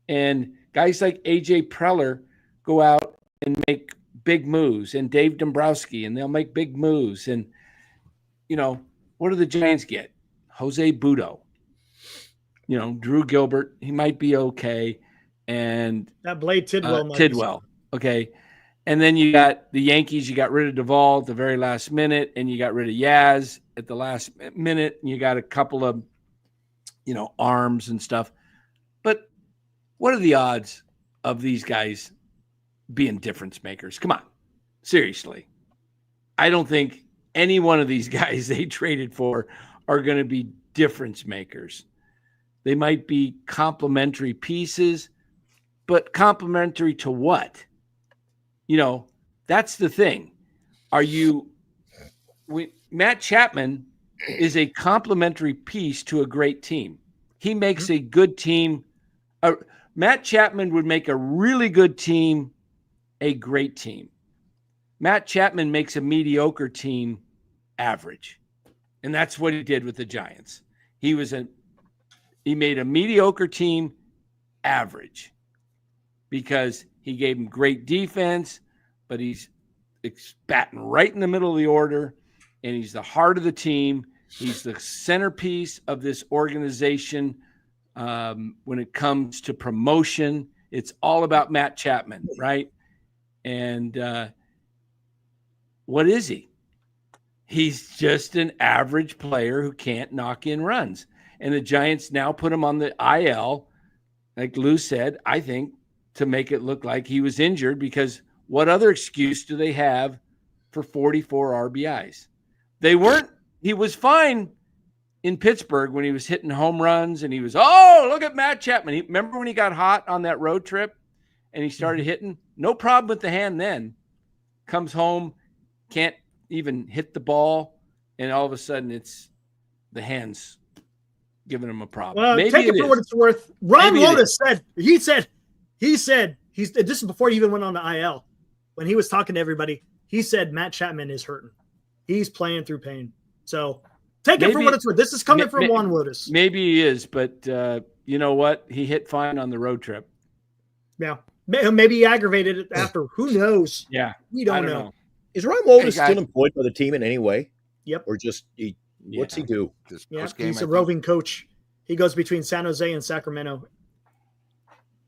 And guys like AJ Preller go out and make big moves, and Dave Dombrowski, and they'll make big moves. And what do the Giants get? Jose Budo. Drew Gilbert, he might be okay. And that Blade Tidwell. Tidwell. Okay. And then you got the Yankees, you got rid of Duvall at the very last minute, and you got rid of Yaz at the last minute, and you got a couple of, arms and stuff. But what are the odds of these guys being difference makers? Come on. Seriously. I don't think any one of these guys they traded for are going to be difference makers. They might be complementary pieces, but complementary to what? That's the thing. Matt Chapman is a complementary piece to a great team. He makes a good team. Matt Chapman would make a really good team a great team. Matt Chapman makes a mediocre team average. And that's what he did with the Giants. He made a mediocre team average because he gave him great defense, but he's batting right in the middle of the order, and he's the heart of the team. He's the centerpiece of this organization when it comes to promotion. It's all about Matt Chapman, right? And what is he? He's just an average player who can't knock in runs. And the Giants now put him on the IL, like Lou said, I think, to make it look like he was injured, because what other excuse do they have for 44 RBIs? He was fine in Pittsburgh when he was hitting home runs and he was, look at Matt Chapman. Remember when he got hot on that road trip and he started hitting? No problem with the hand then. Comes home, can't even hit the ball, and all of a sudden it's the hands giving him a problem. Well, maybe take it for what it's worth. Ron Lotus said, this is before he even went on the IL. When he was talking to everybody, he said Matt Chapman is hurting. He's playing through pain. So take it for what it's worth. This is coming from Juan Lotus. Maybe he is, but you know what? He hit fine on the road trip. Yeah. Maybe he aggravated it after. Who knows? Yeah. We don't know. Is Ron Lotus still employed by the team in any way? Yep. Or just what's he do? He's a roving coach. He goes between San Jose and Sacramento.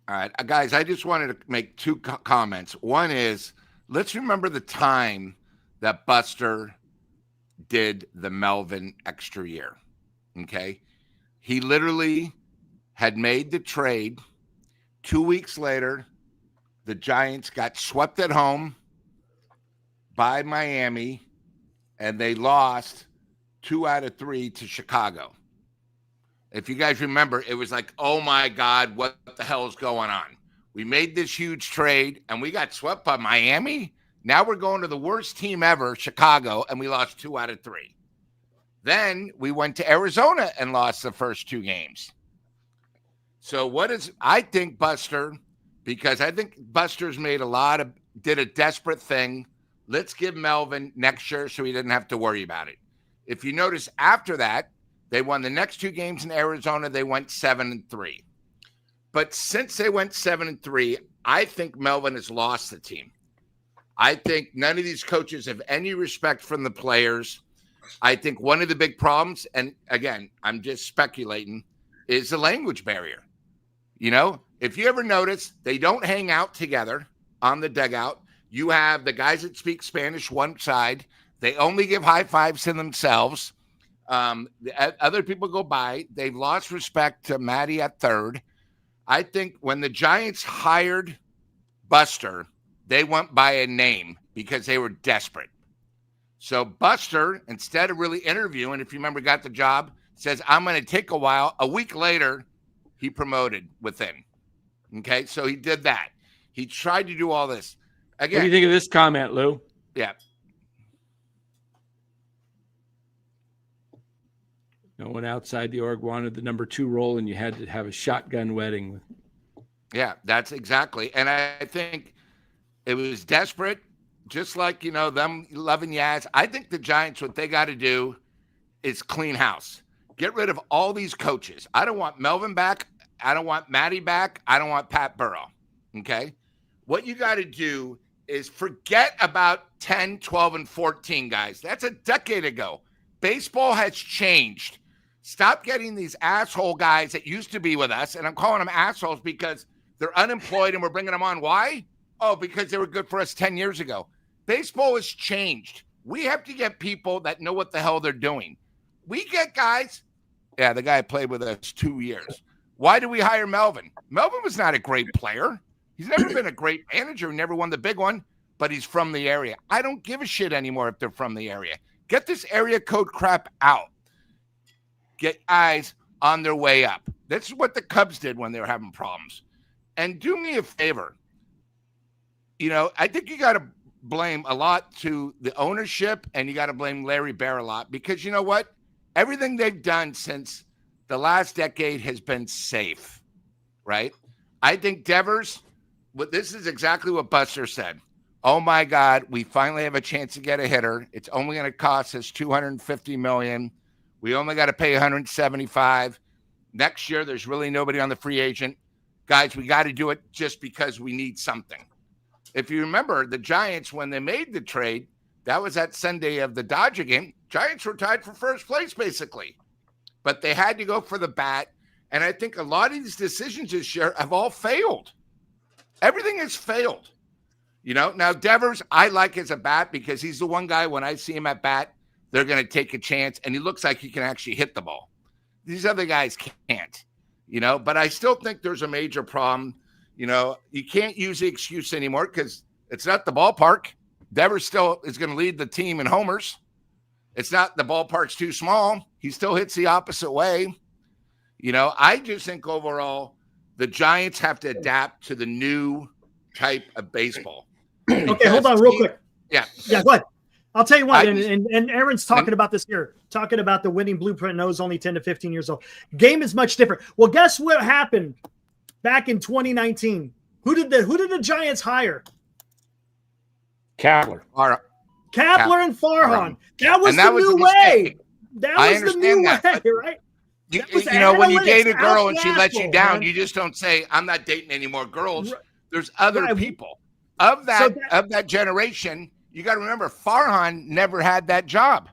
All right, guys, I just wanted to make two comments. One is, let's remember the time that Buster did the Melvin extra year, okay? He literally had made the trade. 2 weeks later, the Giants got swept at home by Miami, and they lost 2 out of 3 to Chicago. If you guys remember, it was like, oh my God, what the hell is going on? We made this huge trade and we got swept by Miami. Now we're going to the worst team ever, Chicago, and we lost 2 out of 3. Then we went to Arizona and lost the first 2 games. So I think Buster, because I think Buster's did a desperate thing. Let's give Melvin next year so he didn't have to worry about it. If you notice, after that, they won the next 2 games in Arizona. They went 7-3. But since they went 7-3, I think Melvin has lost the team. I think none of these coaches have any respect from the players. I think one of the big problems, and again, I'm just speculating, is the language barrier. If you ever notice, they don't hang out together on the dugout. You have the guys that speak Spanish one side. They only give high fives to themselves. The other people go by. They've lost respect to Matty at third. I think when the Giants hired Buster, they went by a name because they were desperate. So Buster, instead of really interviewing, if you remember, got the job, says, I'm going to take a while. A week later, he promoted within. Okay, so he did that. He tried to do all this. Again, what do you think of this comment, Lou? Yeah. No one outside the org wanted the number 2 role, and you had to have a shotgun wedding. Yeah, that's exactly. And I think it was desperate, just like, them loving Yaz. I think the Giants, what they got to do is clean house. Get rid of all these coaches. I don't want Melvin back. I don't want Matty back. I don't want Pat Burrow. Okay? What you got to do is forget about 10, 12, and 14, guys. That's a decade ago. Baseball has changed. Stop getting these asshole guys that used to be with us, and I'm calling them assholes because they're unemployed and we're bringing them on. Why? Oh, because they were good for us 10 years ago. Baseball has changed. We have to get people that know what the hell they're doing. We get guys. Yeah, the guy played with us 2 years. Why did we hire Melvin? Melvin was not a great player. He's never been a great manager, never won the big one, but he's from the area. I don't give a shit anymore if they're from the area. Get this area code crap out. Get guys on their way up. That's what the Cubs did when they were having problems. And do me a favor. You know, I think you got to blame a lot to the ownership, and you got to blame Larry Bear a lot, because you know what? Everything they've done since the last decade has been safe, right? I think Devers, this is exactly what Buster said. Oh my God, we finally have a chance to get a hitter. It's only going to cost us $250 million. We only got to pay $175. Next year, there's really nobody on the free agent. Guys, we got to do it just because we need something. If you remember, the Giants, when they made the trade, that was that Sunday of the Dodger game. Giants were tied for first place, basically. But they had to go for the bat. And I think a lot of these decisions this year have all failed. Everything has failed. You know, now Devers, I like as a bat because he's the one guy when I see him at bat, they're going to take a chance, and he looks like he can actually hit the ball. These other guys can't, you know, but I still think there's a major problem. You know, you can't use the excuse anymore because it's not the ballpark. Devers still is going to lead the team in homers. It's not the ballpark's too small. He still hits the opposite way. You know, I just think overall the Giants have to adapt to the new type of baseball. Okay, hold on real quick. Yeah. Yeah, go ahead. I'll tell you what, and Aaron's talking about this here, talking about the winning blueprint. Knows only 10 to 15 years old. Game is much different. Well, guess what happened back in 2019? Who did the Giants hire? Kapler. Kapler and Farhan. That was the new way. That was the new way, right? You know, when you date a girl and she lets you down, you just don't say, I'm not dating any more girls. There's other people. Of that generation, you got to remember, Farhan never had that job.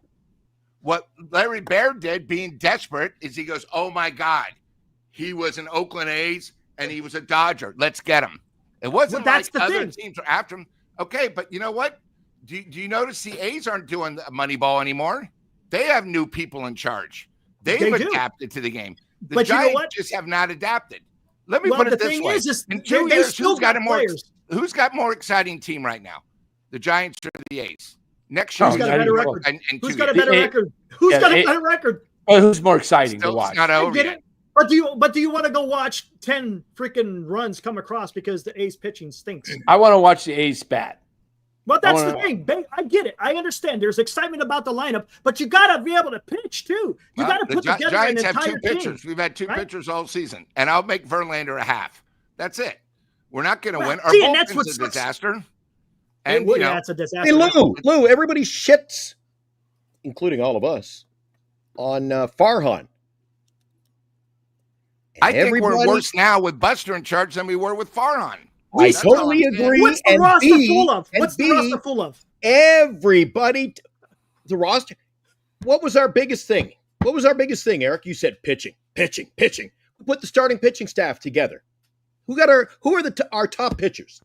What Larry Bear did, being desperate, is he goes, oh, my God, he was an Oakland A's and he was a Dodger. Let's get him. It wasn't like other teams were after him. Okay, but you know what? Do you notice the A's aren't doing Moneyball anymore? They have new people in charge. They've adapted to the game. The Giants just have not adapted. Let me put it this way. In 2 years, who's got more exciting team right now? The Giants or the A's? Next year, who's got a better record? Who's got a better record? Who's got a better record? Who's more exciting to watch? Not over yet. But do you want to go watch 10 freaking runs come across because the A's pitching stinks? I want to watch the A's bat. Well, that's the thing. I get it. I understand. There's excitement about the lineup, but you got to be able to pitch too. You got to put together Giants an entire have two pitchers. We've had two pitchers all season, and I'll make Verlander a half. That's it. We're not going to win. Our bullpen's a disaster. And that's a disaster. Hey, Lou, everybody shits, including all of us, on Farhan. I think we're worse now with Buster in charge than we were with Farhan. I totally agree. What's the roster full of? What's the roster full of? Everybody, the roster. What was our biggest thing? What was our biggest thing, Eric? You said pitching. We put the starting pitching staff together. Who are our top pitchers?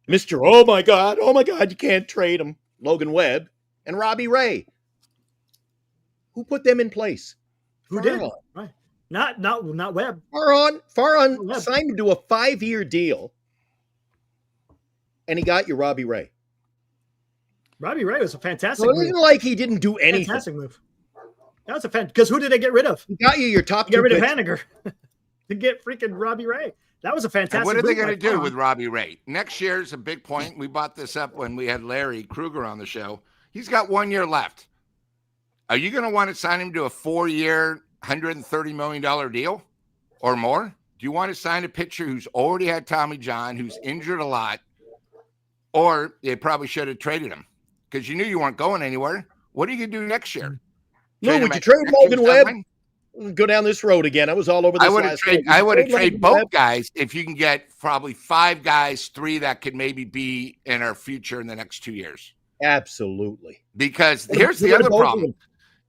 Mr. Oh my God, you can't trade them. Logan Webb and Robbie Ray. Who put them in place? Who did? Right. Not Webb. Farhan signed to a 5-year deal, and he got you Robbie Ray. Robbie Ray was a fantastic move. It wasn't like he didn't do anything. Fantastic move. That was because who did they get rid of? He got you your top. Get rid of Haniger to get freaking Robbie Ray. That was a fantastic. And what are they going to do with Robbie Ray? Next year's a big point. We brought this up when we had Larry Krueger on the show. He's got 1 year left. Are you going to want to sign him to a 4-year, $130 million deal or more? Do you want to sign a pitcher who's already had Tommy John, who's injured a lot, or they probably should have traded him because you knew you weren't going anywhere? What are you going to do next year? No, would you trade Logan Webb? Go down this road again. I was all over this. I would have traded both guys if you can get probably 5 guys, 3 that could maybe be in our future in the next 2 years. Absolutely. Because here's the other problem.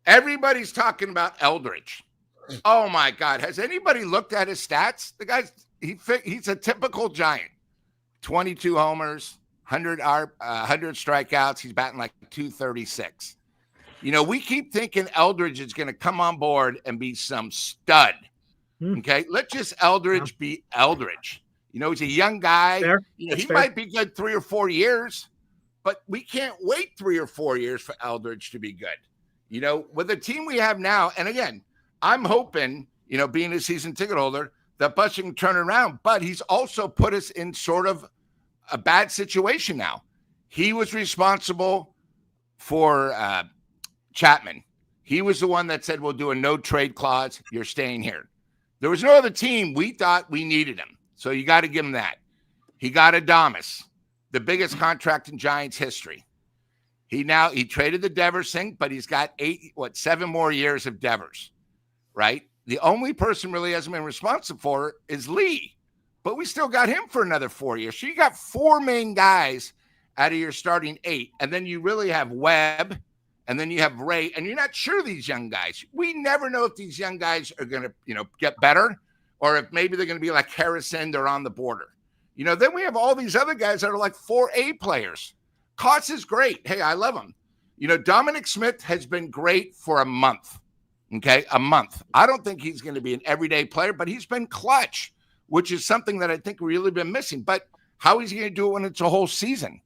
Everybody's talking about Eldridge. Oh my God. Has anybody looked at his stats? The guy's he's a typical Giant. 22 homers, 100 strikeouts. He's batting like 236. We keep thinking Eldridge is going to come on board and be some stud. Okay. Let just Eldridge be Eldridge. He's a young guy. He might be good 3 or 4 years, but we can't wait 3 or 4 years for Eldridge to be good. With the team we have now, and again, I'm hoping, being a season ticket holder, that Buster can turn around, but he's also put us in sort of a bad situation now. He was responsible for Chapman. He was the one that said, we'll do a no trade clause. You're staying here. There was no other team. We thought we needed him. So you got to give him that. He got Adames, the biggest contract in Giants history. He traded the Devers thing, but he's got 7 more years of Devers, right? The only person really hasn't been responsible for it is Lee, but we still got him for another 4 years. So you got 4 main guys out of your starting 8, and then you really have Webb, and then you have Ray, and you're not sure these young guys. We never know if these young guys are going to, get better, or if maybe they're going to be like Harrison, they're on the border. Then we have all these other guys that are like 4A players. Kotz is great. Hey, I love him. Dominic Smith has been great for a month. Okay, a month. I don't think he's going to be an everyday player, but he's been clutch, which is something that I think we've really been missing. But how is he going to do it when it's a whole season?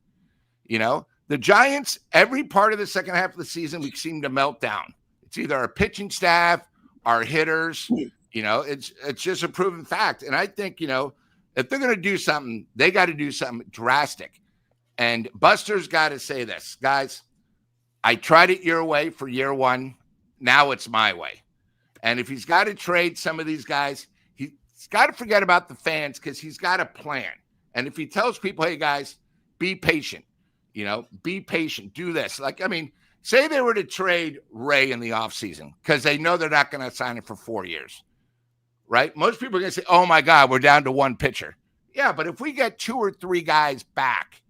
The Giants, every part of the second half of the season, we seem to melt down. It's either our pitching staff, our hitters. It's just a proven fact. And I think, if they're going to do something, they got to do something drastic. And Buster's got to say this, guys, I tried it your way for year 1. Now it's my way. And if he's got to trade some of these guys, he's got to forget about the fans because he's got a plan. And if he tells people, hey, guys, be patient, be patient, do this. Say they were to trade Ray in the offseason because they know they're not going to sign him for 4 years, right? Most people are going to say, oh, my God, we're down to 1 pitcher. Yeah, but if we get 2 or 3 guys back,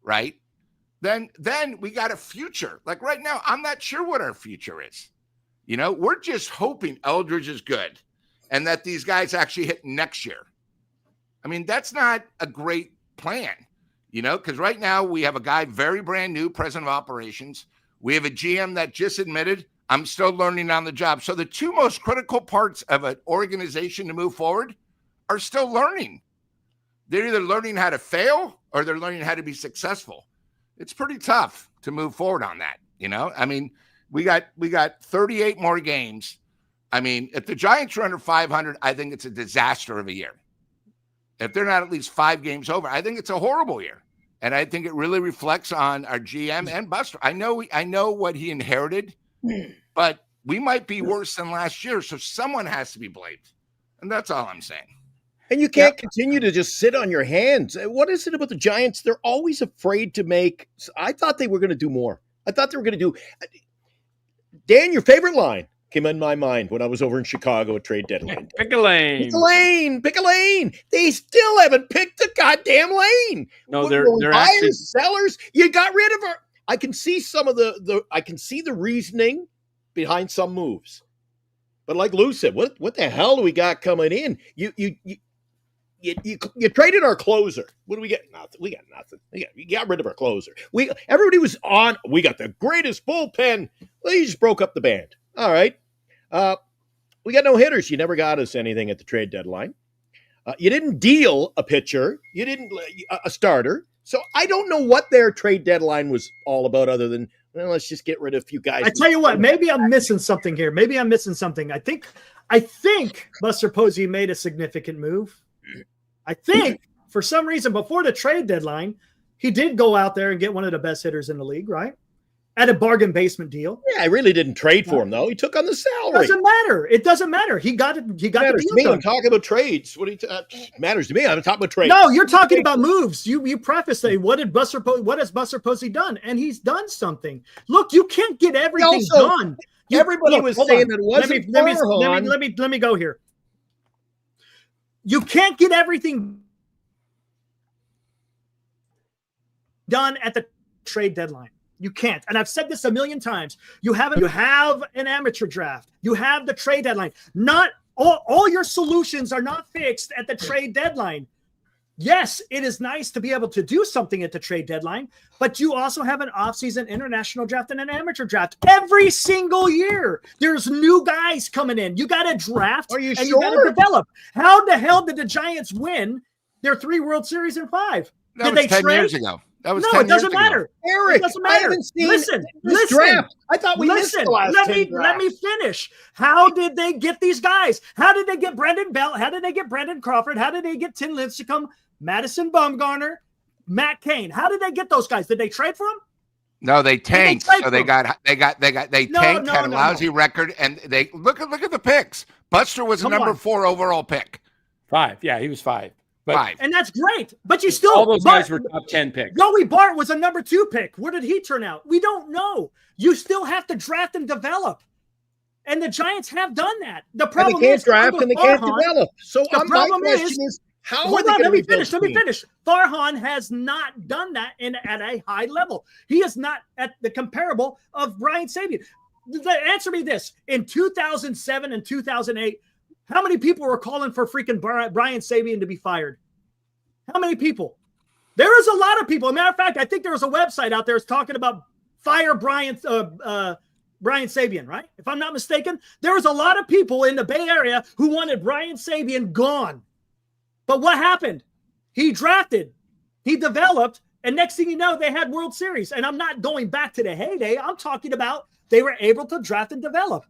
right, then we got a future. Like right now, I'm not sure what our future is. We're just hoping Eldridge is good and that these guys actually hit next year. That's not a great plan, because right now we have a guy very brand new, president of operations. We have a GM that just admitted, I'm still learning on the job. So the 2 most critical parts of an organization to move forward are still learning. They're either learning how to fail or they're learning how to be successful. It's pretty tough to move forward on that. We got 38 more games. If the Giants are under 500, I think it's a disaster of a year. If they're not at least 5 games over, I think it's a horrible year. And I think it really reflects on our GM and Buster. I know what he inherited, but we might be worse than last year. So someone has to be blamed. And that's all I'm saying. And you can't continue to just sit on your hands. What is it about the Giants? They're always afraid to make. I thought they were going to do more. I thought they were going to do. Dan, your favorite line came in my mind when I was over in Chicago at trade deadline. Pick a lane. Pick a lane. Pick a lane. They still haven't picked the goddamn lane. No, they're buyers, actually sellers. You got rid of her. I can see some of I can see the reasoning behind some moves. But like Lou said, what the hell do we got coming in? You traded our closer. What do we get? Nothing. We got nothing. You got rid of our closer. Everybody was on. We got the greatest bullpen. Well, you just broke up the band. All right. We got no hitters. You never got us anything at the trade deadline. You didn't deal a pitcher. You didn't a starter. So I don't know what their trade deadline was all about other than, well, let's just get rid of a few guys. I tell you what, maybe I'm missing something here. I think Buster Posey made a significant move. I think for some reason before the trade deadline, he did go out there and get one of the best hitters in the league, right? At a bargain basement deal. Yeah, I really didn't trade for him though. He took on the salary. It doesn't matter. He got it. He got matters the to me. deal I'm talking about trades. What matters to me? I'm talking about trades. No, you're talking about moves. You preface it. What has Buster Posey done? And he's done something. Look, you can't get everything done. Everybody was saying that it wasn't. Let me go here. You can't get everything done at the trade deadline. You can't. And I've said this a million times. You have an amateur draft. You have the trade deadline. Not all your solutions are not fixed at the trade deadline. Yes, it is nice to be able to do something at the trade deadline, but you also have an offseason international draft and an amateur draft every single year. There's new guys coming in. You got to draft. Are you and sure? You got to develop. How the hell did the Giants win their 3 World Series in 5? That was 10 years ago. That was no, 10 it doesn't years ago. matter. Eric, It doesn't matter. I haven't seen listen. draft. I thought we missed the last 10 let me finish. How did they get these guys? How did they get Brendan Bell? How did they get Brendan Crawford? How did they get Tim Lincecum, Madison Bumgarner, Matt Cain? How did they get those guys? Did they trade for them? No, they tanked. So they tanked, had a lousy no. record, and they look at the picks. Buster was a number 4 overall pick. 5. Yeah, he was 5. But 5. And that's great. But you still all those guys were top 10 picks. Joey Bart was a number 2 pick. Where did he turn out? We don't know. You still have to draft and develop. And the Giants have done that. The problem and they can't is draft and they can't develop. So my question is how hold are they on, going to let me finish. Farhan has not done that at a high level. He is not at the comparable of Brian Sabian. Answer me this. In 2007 and 2008, how many people were calling for freaking Brian Sabian to be fired? How many people? There is a lot of people. As a matter of fact, I think there was a website out there that's talking about fire Brian Sabian, right? If I'm not mistaken, there was a lot of people in the Bay Area who wanted Brian Sabian gone. But what happened? He drafted, he developed, and next thing you know, they had World Series. And I'm not going back to the heyday. I'm talking about they were able to draft and develop.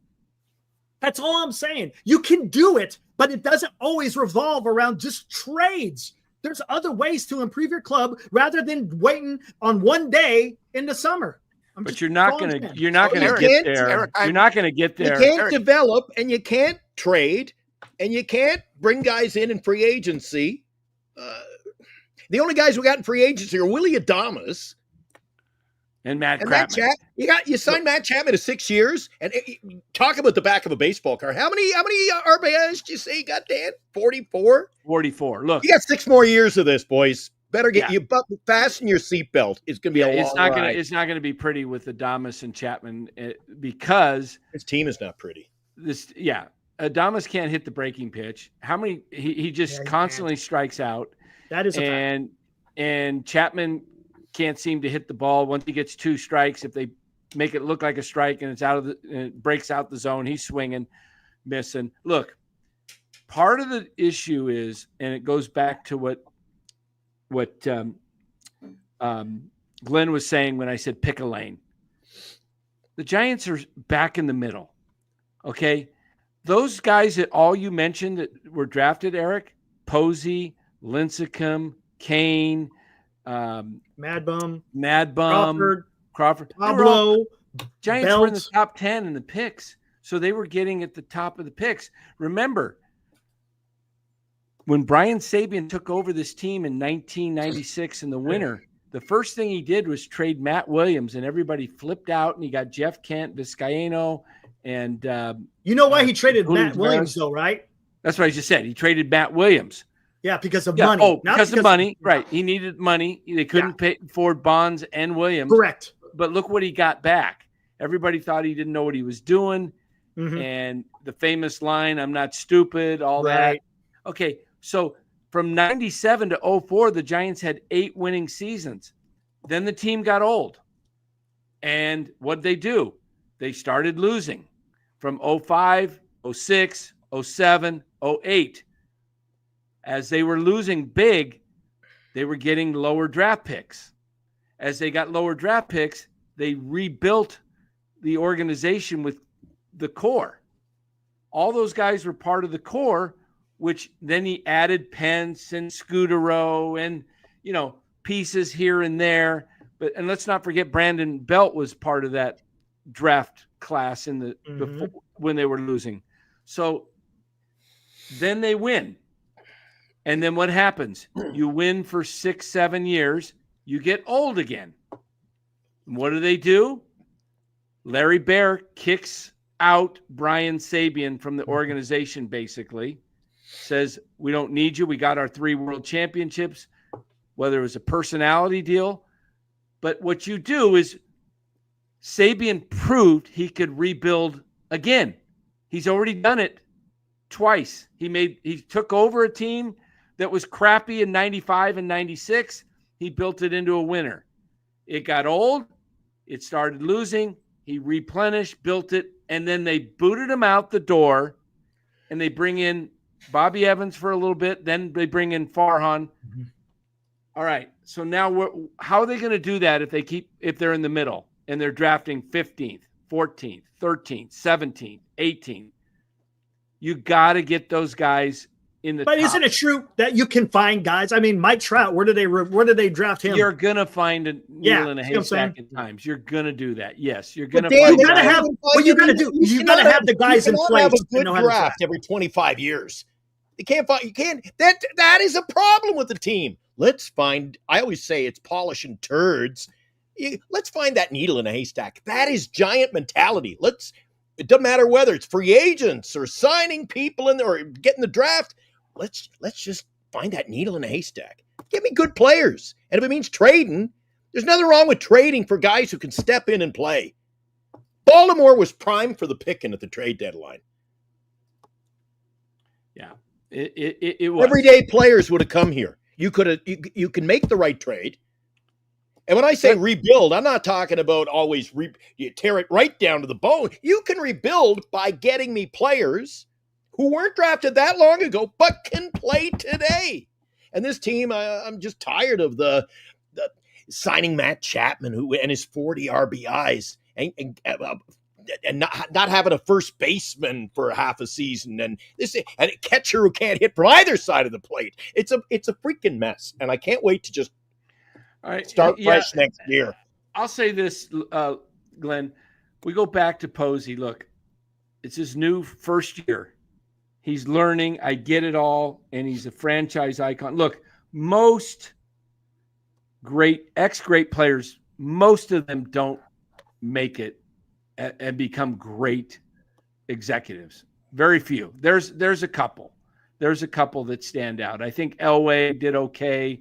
That's all I'm saying. You can do it, but it doesn't always revolve around just trades. There's other ways to improve your club rather than waiting on one day in the summer. But you're not going to get there. You're not going to get there. You can't develop and you can't trade and you can't bring guys in free agency. The only guys we got in free agency are Willie Adames and Matt Chapman. You signed Matt Chapman to 6 years, and talk about the back of a baseball card. How many RBIs did you say you got, Dan? 44? 44. Look, you got 6 more years of this, boys. Better get you fasten your seatbelt. It's going to be a long ride. It's not going to be pretty with Adames and Chapman because his team is not pretty. Adames can't hit the breaking pitch. How many? He just constantly strikes out. That is a fact. And Chapman can't seem to hit the ball. Once he gets 2 strikes, if they make it look like a strike and it breaks out the zone, he's swinging, missing. Look, part of the issue is, and it goes back to what Glenn was saying when I said pick a lane. The Giants are back in the middle. Okay, those guys that all you mentioned that were drafted, Eric, Posey, Lincecum, Cain, Mad Bum, Crawford, Pablo, Giants Belt. were in the top 10 in the picks, so they were getting at the top of the picks. Remember, when Brian Sabian took over this team in 1996 in the winter, the first thing he did was trade Matt Williams, and everybody flipped out, and he got Jeff Kent, Vizcaino, and you know why he traded Matt Williams, though, right? That's what I just said. He traded Matt Williams. Yeah, because of money. Oh, because of money. Right. He needed money. They couldn't pay Ford Bonds and Williams. Correct. But look what he got back. Everybody thought he didn't know what he was doing. Mm-hmm. And the famous line, I'm not stupid, all that. Okay. So from 97 to 04, the Giants had 8 winning seasons. Then the team got old. And what'd they do? They started losing from 05, 06, 07, 08. As they were losing big, they were getting lower draft picks. As they got lower draft picks, they rebuilt the organization with the core. All those guys were part of the core, which then he added Pence and Scudero and, pieces here and there. And let's not forget Brandon Belt was part of that draft class in before, when they were losing. So then they win. And then what happens? You win for 6-7 years. You get old again. What do? Larry Baer kicks out Brian Sabian from the organization, basically. Says, we don't need you. We got our 3 world championships, whether it was a personality deal. But what you do is Sabian proved he could rebuild again. He's already done it twice. He took over a team that was crappy in 95 and 96. He built it into a winner. It got old. It started losing. He replenished, built it, and then they booted him out the door, and they bring in Bobby Evans for a little bit. Then they bring in Farhan. Mm-hmm. All right. So now how are they going to do that if they're in the middle and they're drafting 15th, 14th, 13th, 17th, 18th? You got to get those guys in the But top. Isn't it true that you can find guys? I mean, Mike Trout, where did they draft him? You're going to find a needle in a haystack at times. You're going to do that. Yes, you're going to find you gotta have what you got to do. You got to have the guys in place. Have a good draft every 25 years. You can't that is a problem with the team. Let's find, I always say it's polishing turds. Let's find that needle in a haystack. That is giant mentality. It doesn't matter whether it's free agents or signing people in there or getting the draft. Let's just find that needle in a haystack. Give me good players. And if it means trading, there's nothing wrong with trading for guys who can step in and play. Baltimore was primed for the picking at the trade deadline. Yeah, it was. Everyday players would have come here. You can make the right trade. And when I say rebuild, I'm not talking about always you tear it right down to the bone. You can rebuild by getting me players who weren't drafted that long ago, but can play today. And this team, I'm just tired of the signing Matt Chapman and his 40 RBIs and not having a first baseman for half a season and a catcher who can't hit from either side of the plate. It's a freaking mess, and I can't wait to just start fresh next year. I'll say this, Glenn. We go back to Posey. Look, it's his new first year. He's learning. I get it all, and he's a franchise icon. Look, most ex-great players, most of them don't make it and become great executives. Very few. There's a couple. There's a couple that stand out. I think Elway did okay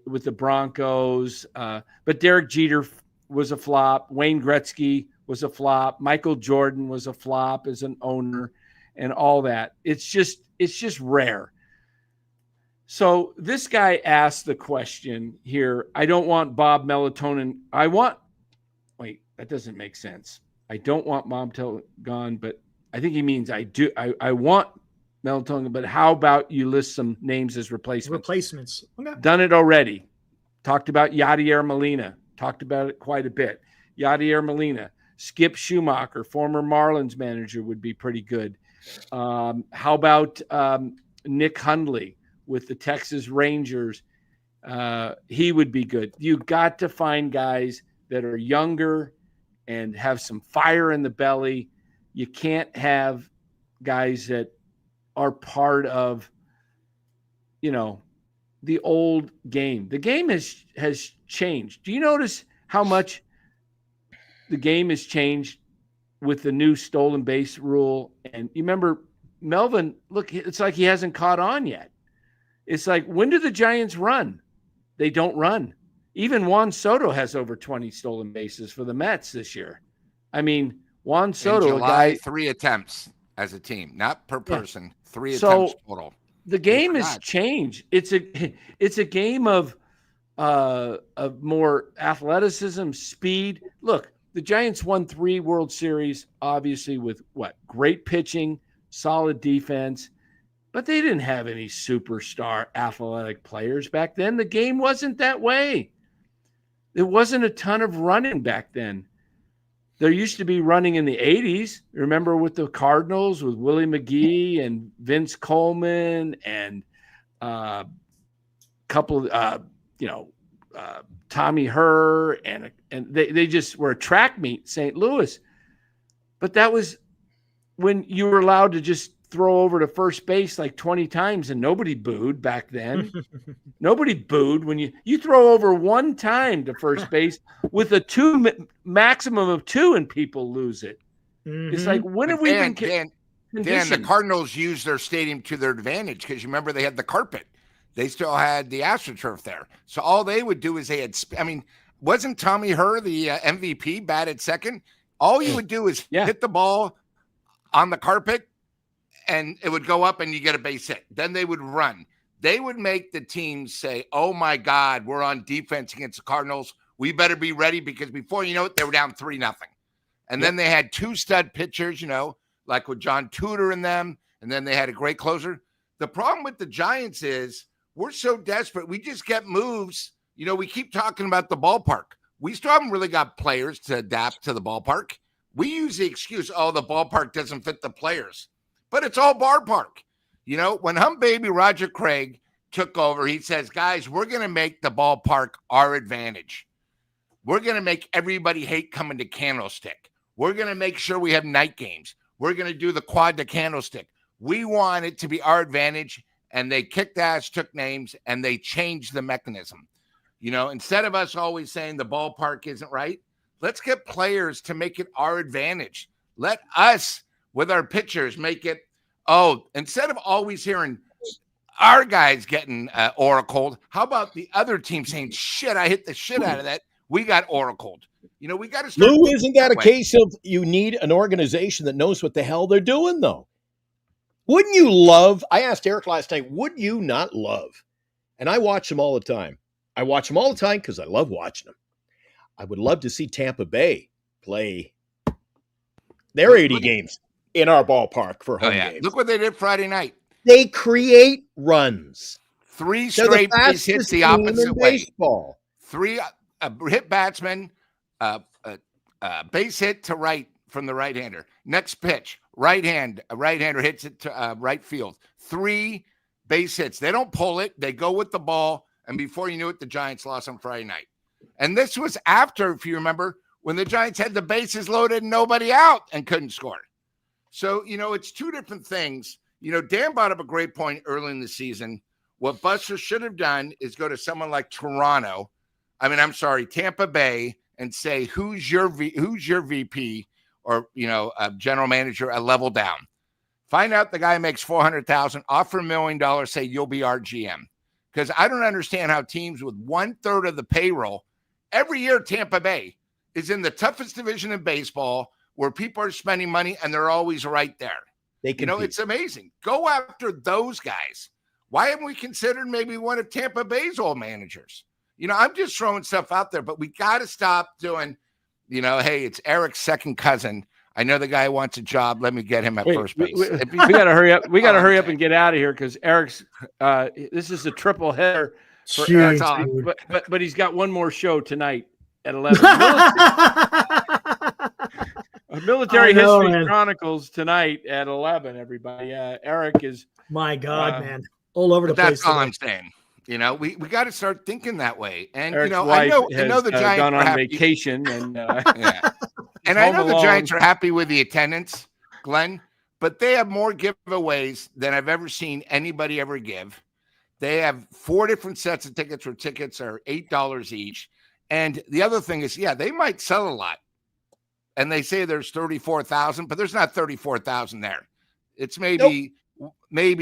with the Broncos, but Derek Jeter was a flop. Wayne Gretzky was a flop. Michael Jordan was a flop as an owner, and all that. It's just rare. So this guy asked the question here. I don't want Bob Melatonin. Wait, that doesn't make sense. I don't want Bob gone, but I think he means I do. I want Melatonin, but how about you list some names as replacements? Okay. Done it already. Talked about Yadier Molina. Talked about it quite a bit. Yadier Molina. Skip Schumacher, former Marlins manager, would be pretty good. How about Nick Hundley with the Texas Rangers? He would be good. You got to find guys that are younger and have some fire in the belly. You can't have guys that are part of, the old game. The game has changed. Do you notice how much the game has changed with the new stolen base rule? And you remember Melvin, look, it's like he hasn't caught on yet. It's like, when do the Giants run? They don't run. Even Juan Soto has over 20 stolen bases for the Mets this year. I mean, Juan Soto, in July, 3 attempts as a team, not per person, 3 attempts total. The game has changed. It's a game of more athleticism, speed. Look, the Giants won 3 World Series, obviously with great pitching, solid defense, but they didn't have any superstar athletic players back then. The game wasn't that way. There wasn't a ton of running back then. There used to be running in the 80s. Remember with the Cardinals with Willie McGee and Vince Coleman and a couple of, Tommy Herr and they just were a track meet, St. Louis. But that was when you were allowed to just throw over to first base like 20 times and nobody booed back then. Nobody booed when you throw over one time to first base with a maximum of 2 and people lose it. Mm-hmm. It's like, when have we been Dan, the Cardinals used their stadium to their advantage because you remember they had the carpet. They still had the AstroTurf there. So all they would do is Wasn't Tommy Herr the MVP, batted second? All you would do is hit the ball on the carpet, and it would go up, and you get a base hit. Then they would run. They would make the teams say, oh, my God, we're on defense against the Cardinals. We better be ready, because before you know it, they were down 3-0. And then they had 2 stud pitchers, like with John Tudor in them, and then they had a great closer. The problem with the Giants is we're so desperate. We just get moves. We keep talking about the ballpark. We still haven't really got players to adapt to the ballpark. We use the excuse, oh, the ballpark doesn't fit the players. But it's all ballpark. When Hump Baby Roger Craig took over, he says, guys, we're going to make the ballpark our advantage. We're going to make everybody hate coming to Candlestick. We're going to make sure we have night games. We're going to do the quad to Candlestick. We want it to be our advantage. And they kicked ass, took names, and they changed the mechanism. Instead of us always saying the ballpark isn't right, let's get players to make it our advantage. Let us, with our pitchers, make it, instead of always hearing our guys getting oracled, how about the other team saying, shit, I hit the shit out of that. We got oracled. We got to start. Lou, isn't that a case of you need an organization that knows what the hell they're doing, though? Wouldn't you love, I asked Eric last night, would you not love, and I watch them all the time. I watch them all the time because I love watching them. I would love to see Tampa Bay play their 80 games in our ballpark for home games. Look what they did Friday night. They create runs. 3 straight base hits the opposite way. Baseball. 3 hit batsmen, base hit to right from the right-hander. Next pitch, a right-hander hits it to right field. 3 base hits. They don't pull it. They go with the ball. And before you knew it, the Giants lost on Friday night. And this was after, if you remember, when the Giants had the bases loaded and nobody out and couldn't score. So, it's 2 different things. Dan brought up a great point early in the season. What Buster should have done is go to someone like Tampa Bay, and say, who's your VP or, general manager a level down. Find out the guy makes $400,000, offer $1 million, say you'll be our GM. Because I don't understand how teams with 1/3 of the payroll, every year Tampa Bay is in the toughest division in baseball where people are spending money and they're always right there. It's amazing. Go after those guys. Why haven't we considered maybe one of Tampa Bay's old managers? I'm just throwing stuff out there, but we got to stop doing, hey, it's Eric's second cousin. I know the guy wants a job. Let me get him at first base. We got to hurry up. We got to hurry up and get out of here because Eric's. This is a triple header for Eric, but he's got one more show tonight at 11. Military History Chronicles tonight at 11. Everybody, Eric is. My God, man, all over the place. That's all I'm saying. We got to start thinking that way. And Eric's I know the Giants gone are on vacation and. And I know the Giants are happy with the attendance, Glenn, but they have more giveaways than I've ever seen anybody ever give. They have 4 different sets of tickets where tickets are $8 each. And the other thing is, they might sell a lot. And they say there's 34,000, but there's not 34,000 there. It's maybe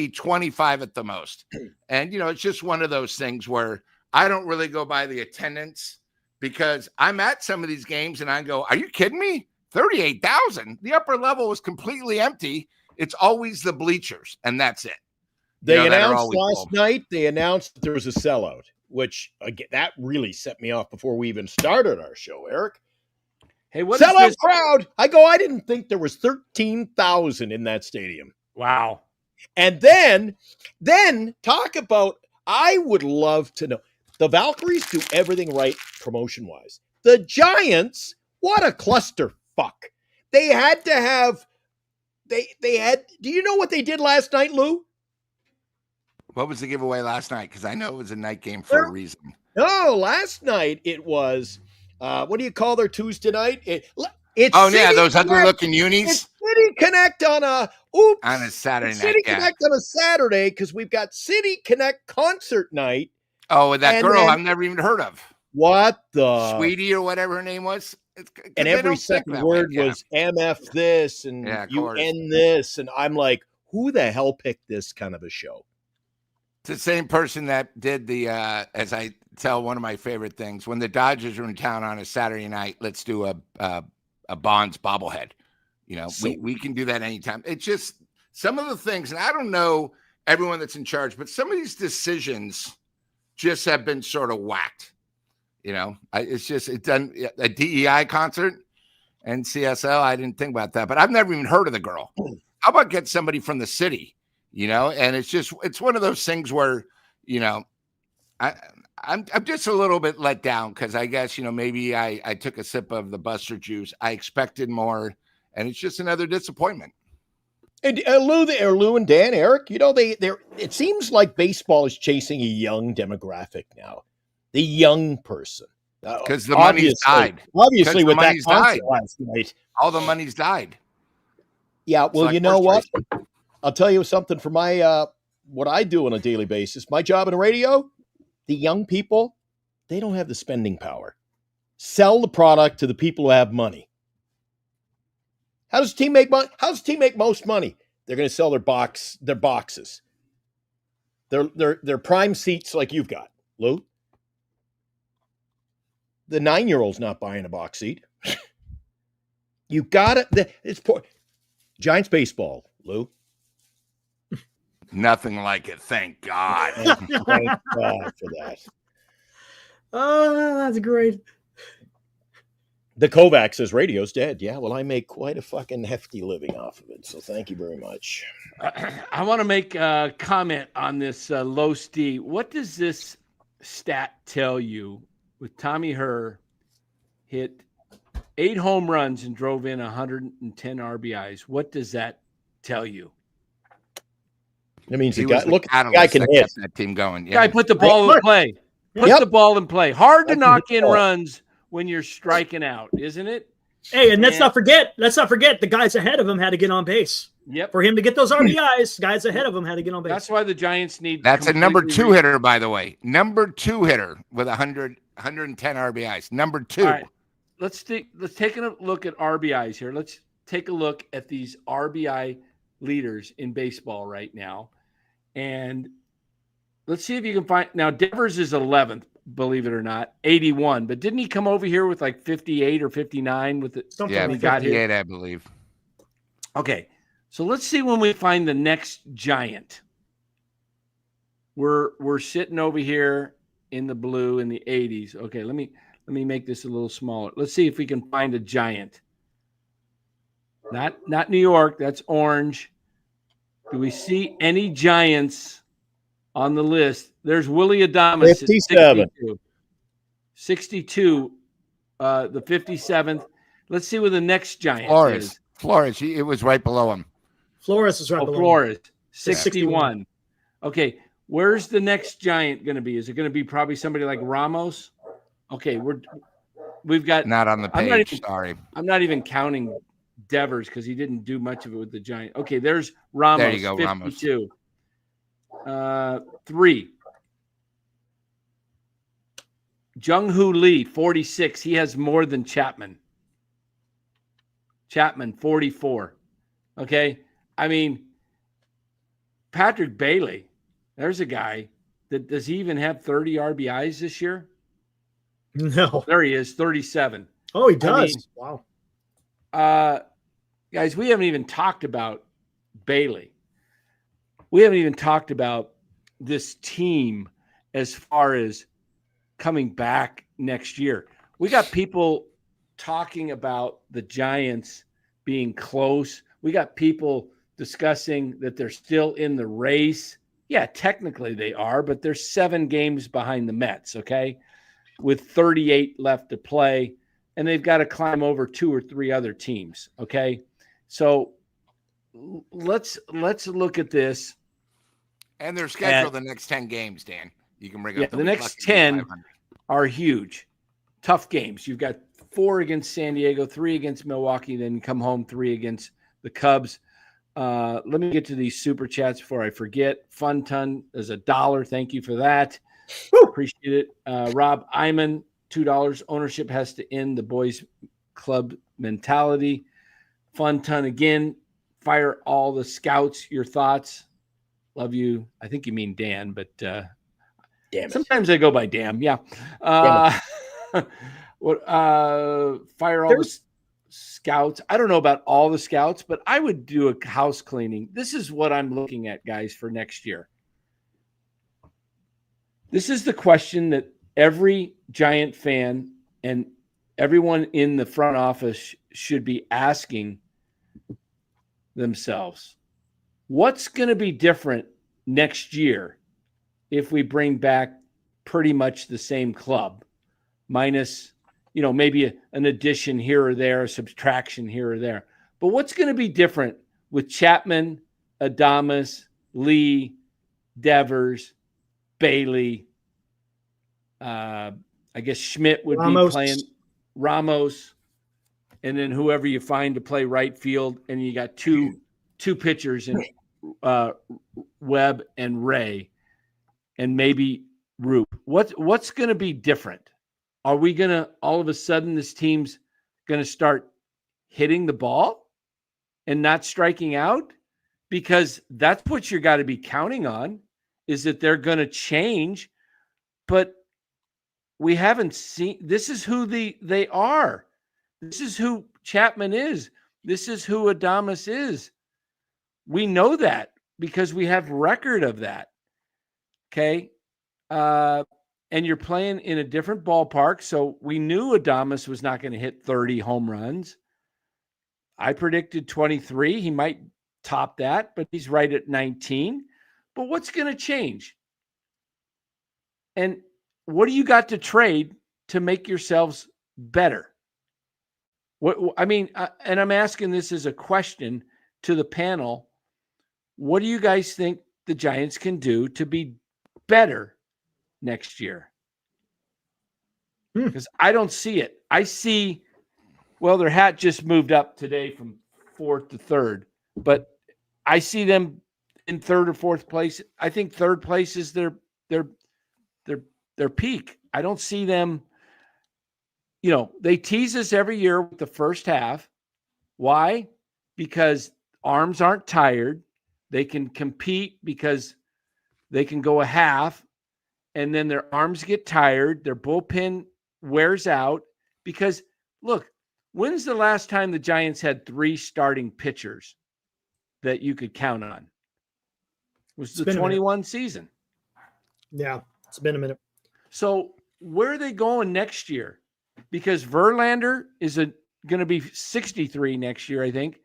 25 at the most. And, it's just one of those things where I don't really go by the attendance. Because I'm at some of these games and I go, are you kidding me? 38,000. The upper level is completely empty. It's always the bleachers, and that's it. They announced last night, that there was a sellout, which again, that really set me off before we even started our show, Eric. Hey, what sellout is this crowd? I didn't think there was 13,000 in that stadium. Wow. And then talk about, I would love to know. The Valkyries do everything right promotion-wise. The Giants, what a clusterfuck. They had to have do you know what they did last night, Lou? What was the giveaway last night? Because I know it was a night game for a reason. No, last night it was what do you call their Tuesday night? It's those ugly-looking unis. It's City Connect on a Saturday night. City Connect on a Saturday because we've got City Connect concert night. Oh, with that girl I've never even heard of. What the? Sweetie or whatever her name was. And every second word was MF this and you end this. And I'm like, who the hell picked this kind of a show? It's the same person that did the, as I tell one of my favorite things, when the Dodgers are in town on a Saturday night, let's do a Bonds bobblehead. You know, we can do that anytime. It's just some of the things, and I don't know everyone that's in charge, but some of these decisions just have been sort of whacked. You know, it's done a DEI concert and CSL. I didn't think about that, but I've never even heard of the girl. How about get somebody from the city, you know? And it's one of those things where, you know, I'm just a little bit let down because I guess, you know, maybe I took a sip of the Buster juice. I expected more, and it's just another disappointment. And Lou and Dan, Eric, you know, it seems like baseball is chasing a young demographic now. The young person. Because the money's died. Obviously, with that concert last night. All the money's died. Yeah, well, you know what? I'll tell you something for my what I do on a daily basis. My job in radio, the young people, they don't have the spending power. Sell the product to the people who have money. How does a team make money? How does a team make most money? They're going to sell their boxes. Their prime seats like you've got, Lou. The 9-year-old's not buying a box seat. You got it. It's poor. Giants baseball, Lou. Nothing like it. Thank God. Thank God for that. Oh, that's great. The Kovac says radio's dead. Yeah, well, I make quite a fucking hefty living off of it. So thank you very much. I want to make a comment on this Los D. What does this stat tell you? With Tommy Herr hit 8 home runs and drove in 110 RBIs. What does that tell you? That means the guy can hit. That team going. Yeah. Guy put the ball in play. Put the ball in play. Hard to knock in runs when you're striking out, isn't it? Hey, and let's not forget the guys ahead of him had to get on base. Yep. For him to get those RBIs, guys ahead of him had to get on base. That's why the Giants need. That's a number 2 hitter, by the way. Number 2 hitter with 110 RBIs. Number 2. All right. Let's take a look at RBIs here. Let's take a look at these RBI leaders in baseball right now. And let's see if you can find. Now, Devers is 11th, believe it or not, 81. But didn't he come over here with like 58 or 59 with it? Yeah, he got 58, I believe. Okay. So let's see when we find the next Giant. We're sitting over here in the blue in the 80s. Okay, let me make this a little smaller. Let's see if we can find a Giant. Not New York, that's orange. Do we see any Giants on the list? There's Willie Adames 57. 62, the 57th. Let's see where the next Giant is. Flores, it was right below him. Flores is right below Flores, 61. Okay, where's the next Giant going to be? Is it going to be probably somebody like Ramos? Okay, we've got not on the page. Sorry, I'm not even counting Devers because he didn't do much of it with the Giant. Okay, there's Ramos. There you go, 52. 3. Jung-Hoo Lee, 46. He has more than Chapman. Chapman, 44. Okay. I mean, Patrick Bailey, there's a guy that does he even have 30 RBIs this year? No. There he is, 37. Oh, he does. Wow. Guys, we haven't even talked about Bailey. We haven't even talked about this team as far as coming back next year. We got people talking about the Giants being close. We got people discussing that they're still in the race. Yeah, technically they are, but they're 7 games behind the Mets, okay, with 38 left to play, and they've got to climb over 2 or 3 other teams, okay? So let's look at this. And they're scheduled the next 10 games, Dan. You can bring up the next 10 are huge, tough games. You've got 4 against San Diego, 3 against Milwaukee, then come home 3 against the Cubs. Let me get to these super chats before I forget. Fun Ton is $1. Thank you for that. Appreciate it. Rob Iman, $2. Ownership has to end the boys club mentality. Fun Ton again. Fire all the scouts. Your thoughts. Love you. I think you mean Dan, but Damn it. sometimes I go by damn. Yeah. What? Fire all the scouts. I don't know about all the scouts, but I would do a house cleaning. This is what I'm looking at, guys, for next year. This is the question that every Giant fan and everyone in the front office should be asking themselves. What's going to be different next year if we bring back pretty much the same club, minus, maybe an addition here or there, a subtraction here or there. But what's going to be different with Chapman, Adames, Lee, Devers, Bailey? I guess Schmidt would be playing, Ramos, and then whoever you find to play right field, and you got two pitchers in Webb and Ray, and maybe Roop. What's going to be different? Are we going to, all of a sudden, this team's going to start hitting the ball and not striking out? Because that's what you got to be counting on, is that they're going to change. But we haven't seen, this is who they are. This is who Chapman is. This is who Adames is. We know that because we have record of that. Okay. And you're playing in a different ballpark. So we knew Adames was not going to hit 30 home runs. I predicted 23. He might top that, but he's right at 19. But what's going to change? And what do you got to trade to make yourselves better? And I'm asking this as a question to the panel. What do you guys think the Giants can do to be better next year? Because I don't see it. I see, their hat just moved up today from 4th to 3rd, but I see them in 3rd or 4th place. I think 3rd place is their peak. I don't see them, they tease us every year with the first half. Why? Because arms aren't tired. They can compete because they can go a half, and then their arms get tired. Their bullpen wears out because, look, when's the last time the Giants had 3 starting pitchers that you could count on? It was the 21 season. Yeah, it's been a minute. So where are they going next year? Because Verlander is going to be 63 next year, I think.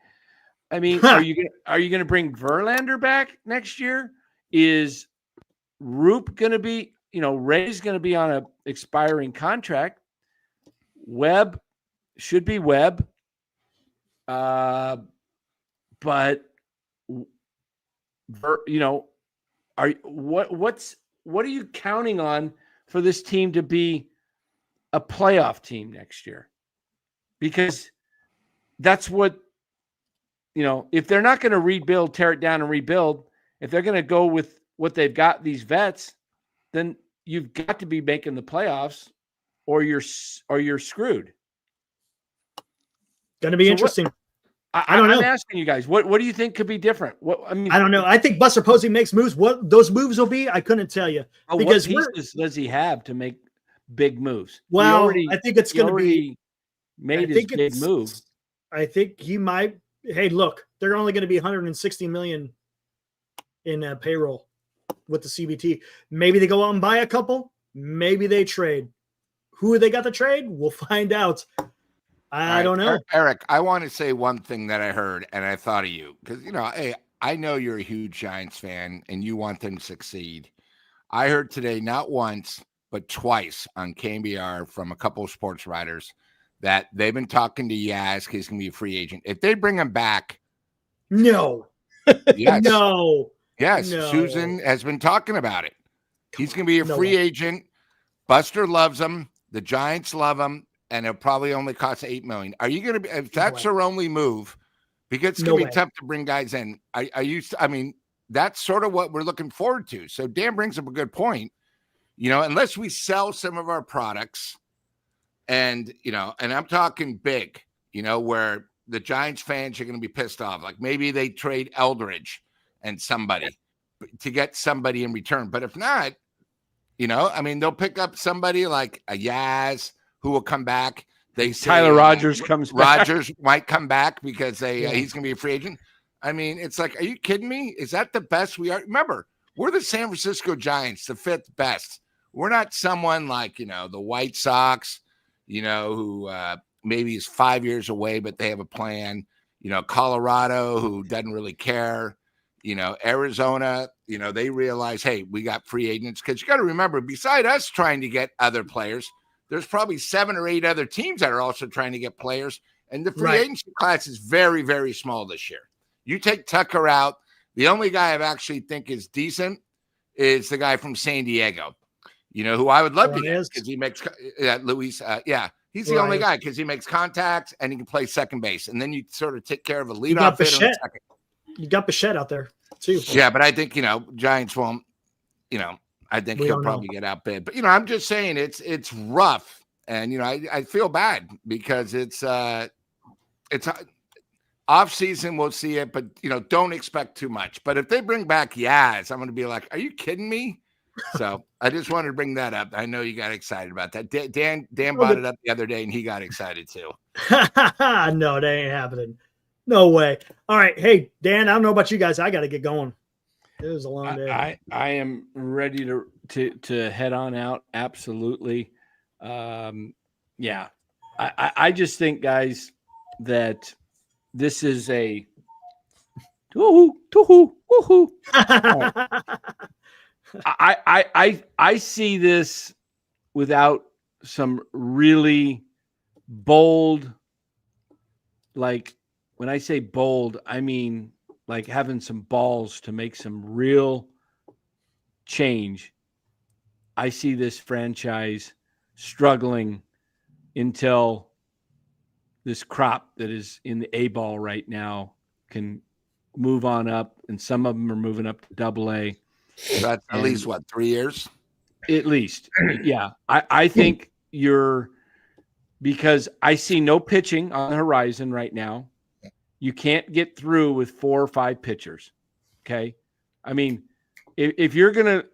I mean, are you going to bring Verlander back next year? Is Roop going to be, Ray's going to be on a expiring contract. Webb should be Webb. But what are you counting on for this team to be a playoff team next year? Because that's what, if they're not going to rebuild, tear it down and rebuild, if they're going to go with what they've got, these vets, then you've got to be making the playoffs or you're screwed. Going to be interesting. I don't know. I'm asking you guys, what do you think could be different? I don't know. I think Buster Posey makes moves. What those moves will be, I couldn't tell you. Because what pieces does he have to make big moves? Well, I think it's going to be made his big move. I think he might. Hey, look, they're only going to be 160 million in payroll with the CBT. Maybe they go out and buy a couple. Maybe they trade. Who they got to trade? We'll find out. I don't know. Eric, I want to say one thing that I heard, and I thought of you because, hey, I know you're a huge Giants fan and you want them to succeed. I heard today, not once, but twice on KBR from a couple of sports writers that they've been talking to Yaz. He's going to be a free agent. If they bring him back. No. Yes. No. Yes. No. Susan has been talking about it. He's going to be a free agent. Buster loves him. The Giants love him. And it'll probably only cost $8 million. Are you going to be, if that's their only move, because it's going to be tough to bring guys in. That's sort of what we're looking forward to. So Dan brings up a good point. Unless we sell some of our products and I'm talking big, where the Giants fans are going to be pissed off. Like maybe they trade Eldridge and somebody, to get somebody in return. But if not, you know, I mean, they'll pick up somebody like a Yaz who will come back. They say Tyler Rogers comes back. Rogers might come back because he's going to be a free agent. I mean, it's like, are you kidding me? Is that the best we are? Remember, we're the San Francisco Giants, the 5th best. We're not someone like, you know, the White Sox, you know, who maybe is 5 years away, but they have a plan. You know, Colorado, who doesn't really care. You know, Arizona, you know, they realize, hey, we got free agents. Because you got to remember, beside us trying to get other players, there's probably 7 or 8 other teams that are also trying to get players. And the free agency class is very, very small this year. You take Tucker out. The only guy I actually think is decent is the guy from San Diego, you know, who I would love to get because he makes Luis. He's the only guy because he makes contacts and he can play second base. And then you sort of take care of a leadoff hitter in second. You got Bichette out there too. Yeah, but I think, you know, Giants won't, you know, I think he'll probably get outbid. But, you know, I'm just saying it's rough. And, you know, I feel bad because it's off season. We'll see it, but, you know, don't expect too much. But if they bring back Yaz, I'm going to be like, are you kidding me? So I just wanted to bring that up. I know you got excited about that. Dan brought it up the other day and he got excited too. No, that ain't happening. No way. All right. Hey, Dan, I don't know about you guys. I got to get going. It was a long day. I am ready to head on out. Absolutely. Yeah. I just think, guys, that this is a woohoo. I see this without some really bold, like when I say bold, I mean like having some balls to make some real change. I see this franchise struggling until this crop that is in the A ball right now can move on up, and some of them are moving up to AA. That's at least what, 3 years? At least. Yeah. I think because I see no pitching on the horizon right now. You can't get through with 4 or 5 pitchers. Okay. I mean, if you're going to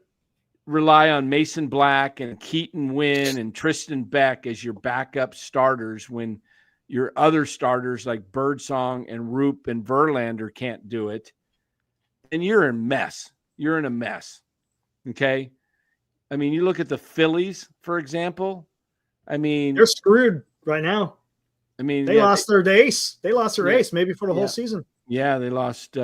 rely on Mason Black and Keaton Wynn and Tristan Beck as your backup starters when your other starters like Birdsong and Roop and Verlander can't do it, then you're in mess. You're in a mess. Okay. I mean, you look at the Phillies, for example. I mean, they're screwed right now. I mean, they lost their ace. They lost their ace maybe for the whole season. Yeah. They lost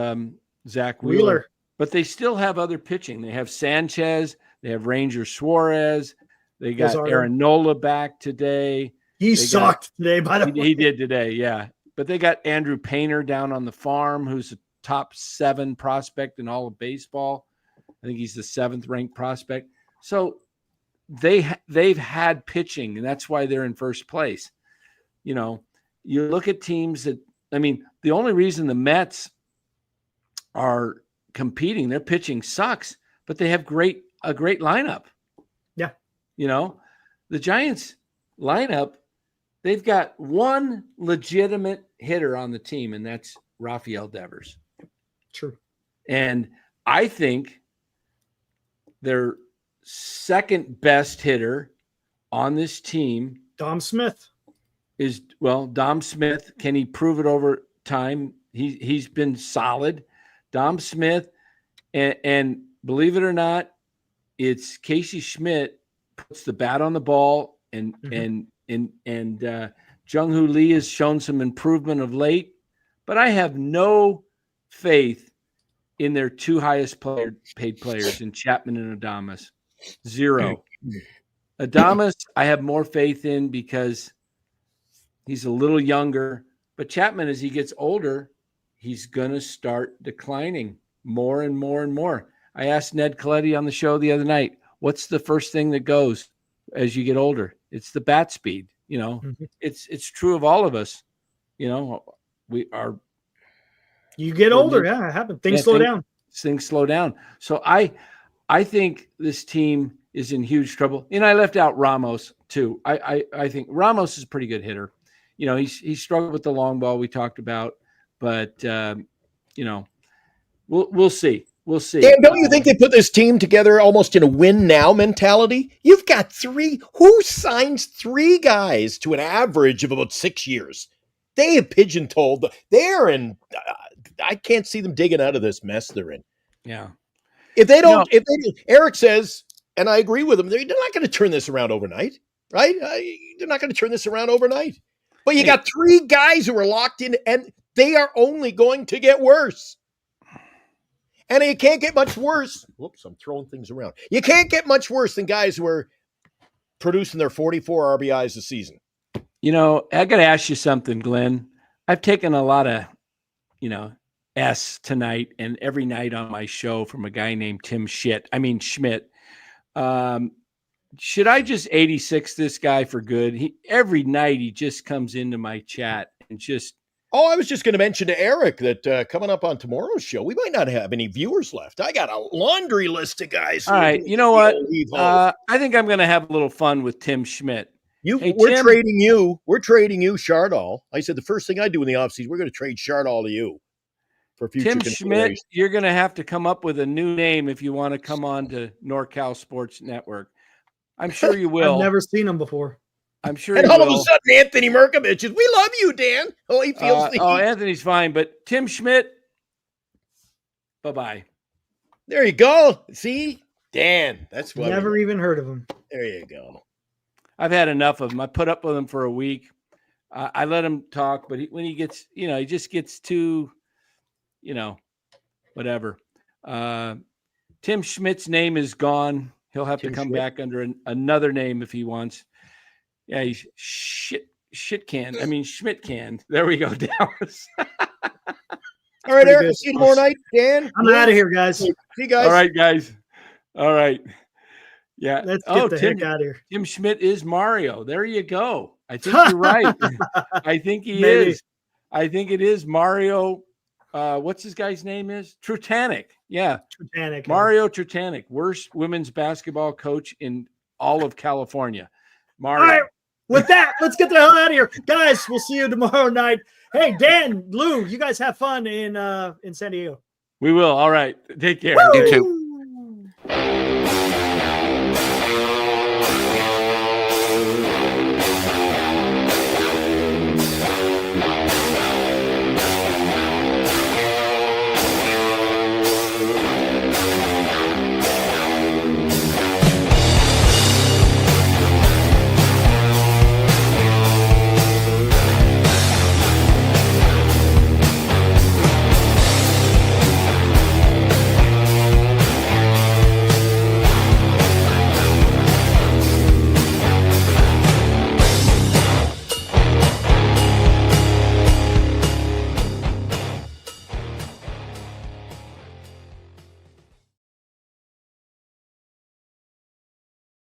Zach Wheeler, but they still have other pitching. They have Sanchez. They have Ranger Suarez. They got Aaron Nola back today. He sucked today, by the way. He did today. Yeah. But they got Andrew Painter down on the farm, who's a top 7 prospect in all of baseball. I think he's the 7th ranked prospect. So they've had pitching, and that's why they're in first place. You know, you look at teams that, I mean, the only reason the Mets are competing, their pitching sucks, but they have a great lineup. Yeah. You know, the Giants lineup, they've got one legitimate hitter on the team, and that's Rafael Devers. True. And I think their second best hitter on this team, Dom Smith. Dom Smith. Can he prove it over time? He's been solid. Dom Smith, and believe it or not, it's Casey Schmidt puts the bat on the ball, and Jung-Hoo Lee has shown some improvement of late, but I have no faith in their 2 highest paid players, in Chapman and Adames. 0. Adames, I have more faith in because he's a little younger, but Chapman, as he gets older, he's going to start declining more and more and more. I asked Ned Colletti on the show the other night, what's the first thing that goes as you get older? It's the bat speed. You know, it's true of all of us. You know, you get older. Yeah, it happens. Things slow down. Things slow down. So I think this team is in huge trouble. And I left out Ramos too. I think Ramos is a pretty good hitter. You know, he struggled with the long ball we talked about, but you know, we'll see. We'll see. Dan, don't you think they put this team together almost in a win now mentality? You've got 3. Who signs 3 guys to an average of about 6 years? They have pigeonholed. They're in. I can't see them digging out of this mess they're in. Yeah. If they don't, Eric says, and I agree with him, they're not going to turn this around overnight, right? They're not going to turn this around overnight. But you got 3 guys who are locked in, and they are only going to get worse. And it can't get much worse. Whoops, I'm throwing things around. You can't get much worse than guys who are producing their 44 RBIs a season. I got to ask you something, Glenn. I've taken a lot of, S tonight and every night on my show from a guy named Schmidt. Should I just 86 this guy for good? Every night he just comes into my chat and just. Oh, I was just going to mention to Eric that coming up on tomorrow's show, we might not have any viewers left. I got a laundry list of guys. All right. You know what? I think I'm going to have a little fun with Tim Schmidt. We're trading you. We're trading you, Chardall. I said the first thing I do in the offseason, we're going to trade Chardall to you for future. Tim Schmidt, you're going to have to come up with a new name if you want to come on to NorCal Sports Network. I'm sure you will. I've never seen him before. I'm sure. And all of a sudden, Anthony Merkovich is, we love you, Dan. Oh, he feels the heat. Anthony's fine, but Tim Schmidt, bye-bye. There you go. See, Dan, that's what. Never even heard of him. There you go. I've had enough of him. I put up with him for a week. I let him talk, but when he gets, he just gets too, whatever. Tim Schmidt's name is gone. He'll have to come back under another name if he wants. Yeah, he's Schmidt can. There we go, Dallas. All right, Eric, see you tomorrow night. Dan, I'm out of here, guys. See you guys. All right, guys. All right. Yeah. Let's get the heck out of here. Tim Schmidt is Mario. There you go. I think you're right. I think he is. I think it is Mario. What's his guy's name is? Trutanic. Yeah. Trutanic. Mario Trutanic, worst women's basketball coach in all of California. Mario. All right. With that, let's get the hell out of here. Guys, we'll see you tomorrow night. Hey, Dan, Lou, you guys have fun in San Diego. We will. All right. Take care. You too.